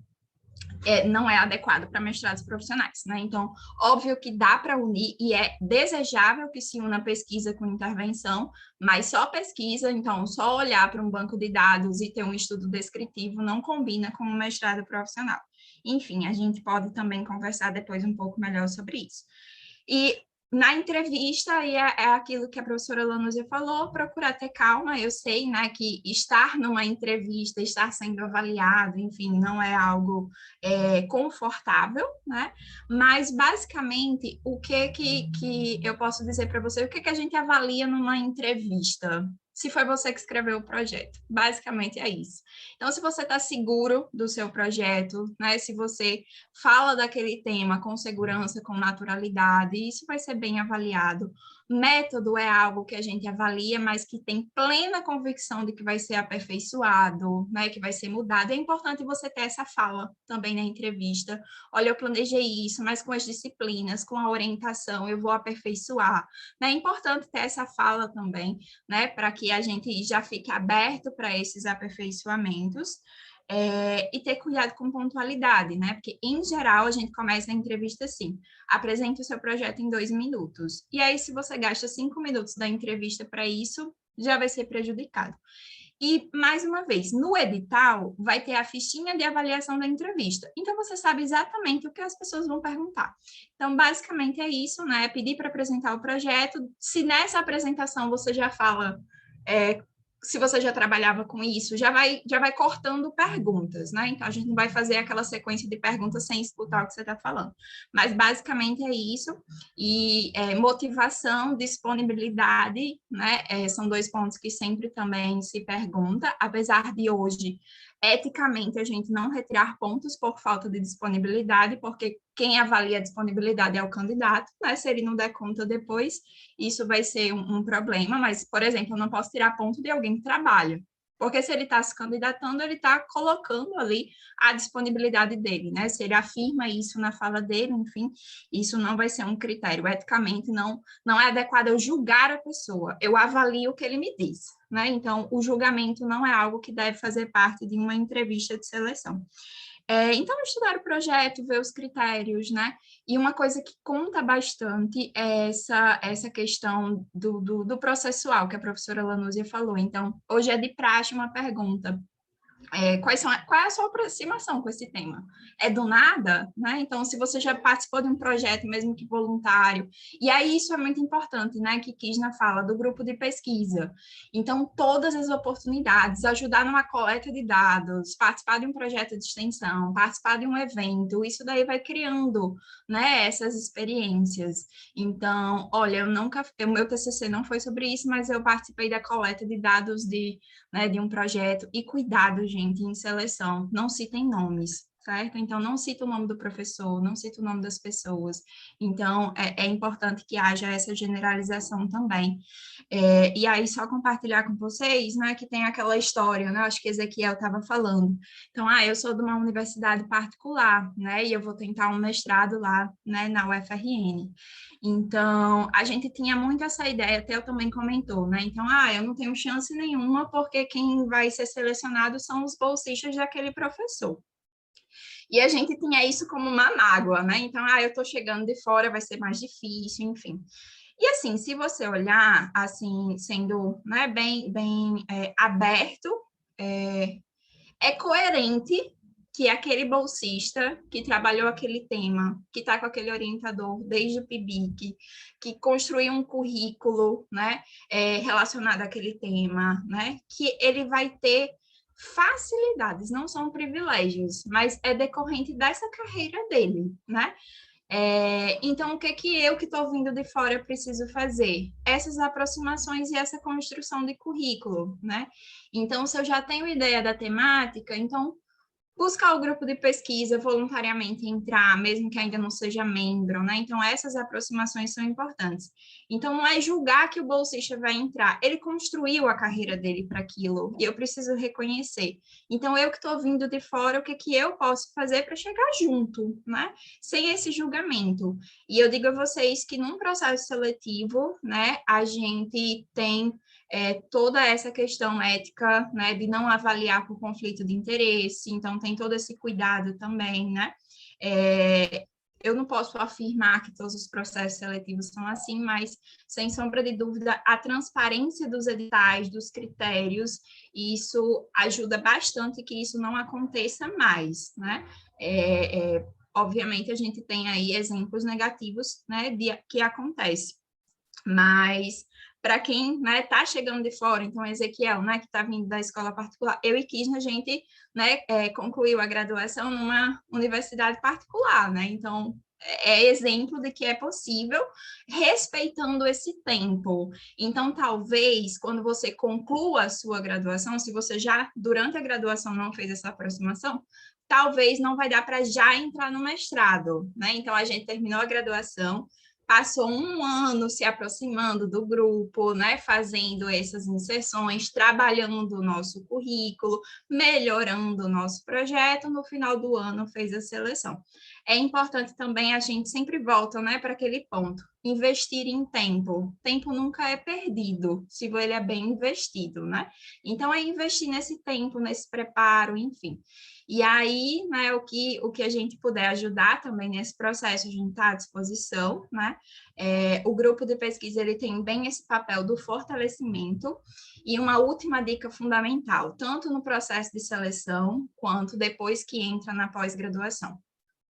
S2: Não é adequado para mestrados profissionais, né? Então, óbvio que dá para unir e é desejável que se una pesquisa com intervenção, mas só pesquisa, então, só olhar para um banco de dados e ter um estudo descritivo não combina com um mestrado profissional. Enfim, a gente pode também conversar depois um pouco melhor sobre isso. E na entrevista, e é aquilo que a professora Lanúzia falou, procurar ter calma. Eu sei, né, que estar numa entrevista, estar sendo avaliado, enfim, não é algo confortável, né? Mas, basicamente, o que eu posso dizer para você? O que a gente avalia numa entrevista? Se foi você que escreveu o projeto. Basicamente é isso. Então, se você está seguro do seu projeto, né? Se você fala daquele tema com segurança, com naturalidade, isso vai ser bem avaliado. Método é algo que a gente avalia, mas que tem plena convicção de que vai ser aperfeiçoado, né? Que vai ser mudado. É importante você ter essa fala também na entrevista. Olha, eu planejei isso, mas com as disciplinas, com a orientação, eu vou aperfeiçoar. É importante ter essa fala também, né? Para que a gente já fique aberto para esses aperfeiçoamentos. E ter cuidado com pontualidade, né? Porque, em geral, a gente começa a entrevista assim, apresenta o seu projeto em 2 minutos. E aí, se você gasta 5 minutos da entrevista para isso, já vai ser prejudicado. E, mais uma vez, no edital, vai ter a fichinha de avaliação da entrevista. Então, você sabe exatamente o que as pessoas vão perguntar. Então, basicamente é isso, né? Pedir para apresentar o projeto. Se nessa apresentação você já fala... se você já trabalhava com isso, já vai cortando perguntas, né? Então, a gente não vai fazer aquela sequência de perguntas sem escutar o que você está falando. Mas, basicamente, é isso. E motivação, disponibilidade, né? São 2 pontos que sempre também se pergunta, apesar de hoje, eticamente, a gente não retirar pontos por falta de disponibilidade, porque quem avalia a disponibilidade é o candidato, né? Se ele não der conta depois, isso vai ser um problema. Mas, por exemplo, eu não posso tirar ponto de alguém que trabalha, porque se ele está se candidatando, ele está colocando ali a disponibilidade dele, né? Se ele afirma isso na fala dele, enfim, isso não vai ser um critério. Eticamente, não é adequado eu julgar a pessoa, eu avalio o que ele me diz, né? Então, o julgamento não é algo que deve fazer parte de uma entrevista de seleção. Então, estudar o projeto, ver os critérios, né? E uma coisa que conta bastante é essa questão do processual, que a professora Lanúzia falou. Então, hoje é de praxe uma pergunta. Qual é a sua aproximação com esse tema? É do nada, né? Então, se você já participou de um projeto, mesmo que voluntário, e aí isso é muito importante, né? Que Kisna fala do grupo de pesquisa. Então, todas as oportunidades, ajudar numa coleta de dados, participar de um projeto de extensão, participar de um evento, isso daí vai criando, né? Essas experiências. Então, olha, o meu TCC não foi sobre isso, mas eu participei da coleta de dados de um projeto, e cuidado, gente, em seleção, não citem nomes, certo? Então, não cita o nome do professor, não cita o nome das pessoas. Então, é importante que haja essa generalização também. E aí, só compartilhar com vocês, né, que tem aquela história, né, acho que Ezequiel estava falando. Então, eu sou de uma universidade particular, né, e eu vou tentar um mestrado lá, né, na UFRN. Então, a gente tinha muito essa ideia, até eu também comentou, né? Então, eu não tenho chance nenhuma, porque quem vai ser selecionado são os bolsistas daquele professor. E a gente tinha isso como uma mágoa, né? Então, eu estou chegando de fora, vai ser mais difícil, enfim. E assim, se você olhar, assim, sendo, né, bem aberto, é coerente que aquele bolsista que trabalhou aquele tema, que está com aquele orientador desde o PIBIC, que construiu um currículo, né, relacionado àquele tema, né, que ele vai ter facilidades, não são privilégios, mas é decorrente dessa carreira dele, né? Então, o que eu que estou vindo de fora preciso fazer? Essas aproximações e essa construção de currículo, né? Então, se eu já tenho ideia da temática, então buscar o grupo de pesquisa, voluntariamente entrar, mesmo que ainda não seja membro, né? Então, essas aproximações são importantes. Então, não é julgar que o bolsista vai entrar, ele construiu a carreira dele para aquilo, e eu preciso reconhecer. Então, eu que estou vindo de fora, o que eu posso fazer para chegar junto, né? Sem esse julgamento. E eu digo a vocês que num processo seletivo, né, a gente tem toda essa questão ética, né, de não avaliar por conflito de interesse, então tem todo esse cuidado também, né? Eu não posso afirmar que todos os processos seletivos são assim, mas, sem sombra de dúvida, a transparência dos editais, dos critérios, isso ajuda bastante que isso não aconteça mais, né? Obviamente, a gente tem aí exemplos negativos, né, que acontece, mas para quem está chegando de fora, então Ezequiel, né, que está vindo da escola particular, eu e Kisna, a gente, né, concluiu a graduação numa universidade particular, né, então é exemplo de que é possível, respeitando esse tempo. Então, talvez, quando você conclua a sua graduação, se você já, durante a graduação, não fez essa aproximação, talvez não vai dar para já entrar no mestrado, né, então a gente terminou a graduação, passou um ano se aproximando do grupo, né, fazendo essas inserções, trabalhando o nosso currículo, melhorando o nosso projeto, no final do ano fez a seleção. É importante também, a gente sempre volta, né, para aquele ponto, investir em tempo. Tempo nunca é perdido, se ele é bem investido, né? Então, é investir nesse tempo, nesse preparo, enfim. E aí, né, o que a gente puder ajudar também nesse processo, a gente está à disposição, né? O grupo de pesquisa, ele tem bem esse papel do fortalecimento. E uma última dica fundamental, tanto no processo de seleção, quanto depois que entra na pós-graduação.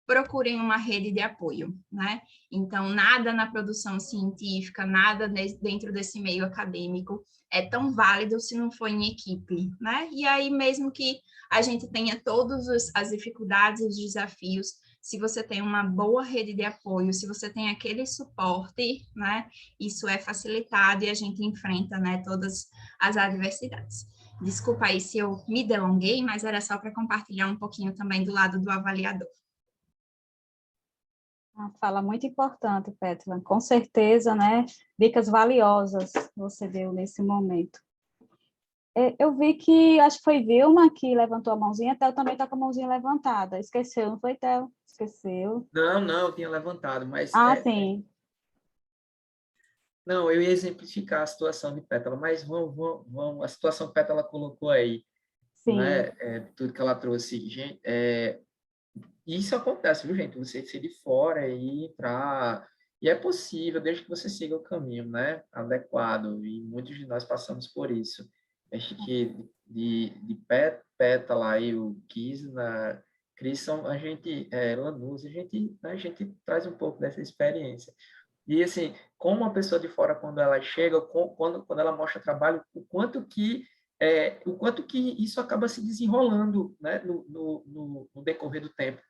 S2: Procurem uma rede de apoio, né? Então, nada na produção científica, nada dentro desse meio acadêmico é tão válido se não for em equipe, né? E aí, mesmo que a gente tenha todas as dificuldades e os desafios, se você tem uma boa rede de apoio, se você tem aquele suporte, né? Isso é facilitado e a gente enfrenta, né, todas as adversidades. Desculpa aí se eu me delonguei, mas era só para compartilhar um pouquinho também do lado do avaliador.
S3: Uma fala muito importante, Pétala. Com certeza, né? Dicas valiosas você deu nesse momento. Eu vi que, acho que foi Vilma que levantou a mãozinha, Theo também está com a mãozinha levantada. Esqueceu, não foi, Theo? Esqueceu.
S4: Não, eu tinha levantado, mas...
S3: Sim.
S4: Não, eu ia exemplificar a situação de Pétala, mas vamos, a situação que Pétala colocou aí,
S3: Sim.
S4: Né? Tudo que ela trouxe, gente, isso acontece, viu, gente? Você ser de fora e entrar... E é possível, desde que você siga o caminho, né? Adequado, e muitos de nós passamos por isso. Acho que de Pétala e o Kisna, Cris, a gente, Lanús, a gente traz um pouco dessa experiência. E, assim, como uma pessoa de fora, quando ela chega, quando ela mostra trabalho, o quanto que isso acaba se desenrolando, né, no decorrer do tempo.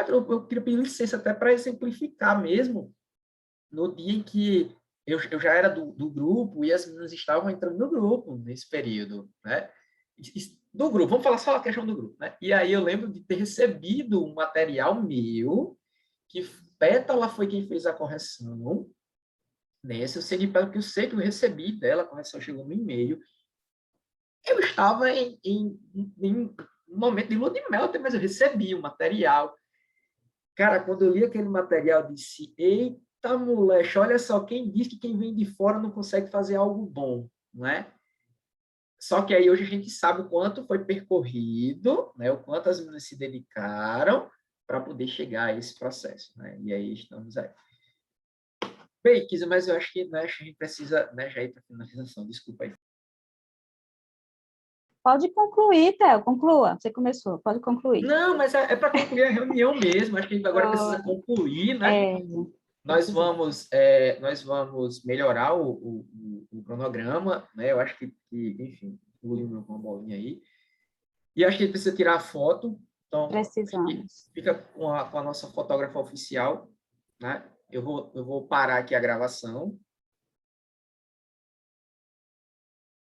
S4: Eu queria pedir licença até para exemplificar mesmo, no dia em que eu já era do grupo e as meninas estavam entrando no grupo nesse período, né? Do grupo, vamos falar só a questão do grupo, né? E aí eu lembro de ter recebido um material meu, que Pétala foi quem fez a correção nesse, eu sei de Pétala, porque eu sei que eu recebi dela, a correção chegou no e-mail. Eu estava em um momento de lua de mel, mas eu recebi o material. Cara, quando eu li aquele material, eu disse, eita, moleque, olha só, quem diz que quem vem de fora não consegue fazer algo bom, não é? Só que aí hoje a gente sabe o quanto foi percorrido, né? O quanto as meninas se dedicaram para poder chegar a esse processo, né? E aí estamos aí. Bem, Kisa, mas eu acho que, né, a gente precisa, né, já ir para a finalização, desculpa aí.
S3: Pode concluir, Theo, conclua. Você começou, pode concluir.
S4: Não, mas é para concluir a reunião mesmo, acho que a gente agora precisa concluir, né? Nós vamos melhorar o cronograma, né? Eu acho que enfim, incluímos uma bolinha aí. E acho que a gente precisa tirar a foto. Então,
S3: precisamos.
S4: Fica com a nossa fotógrafa oficial, né? Eu vou parar aqui a gravação.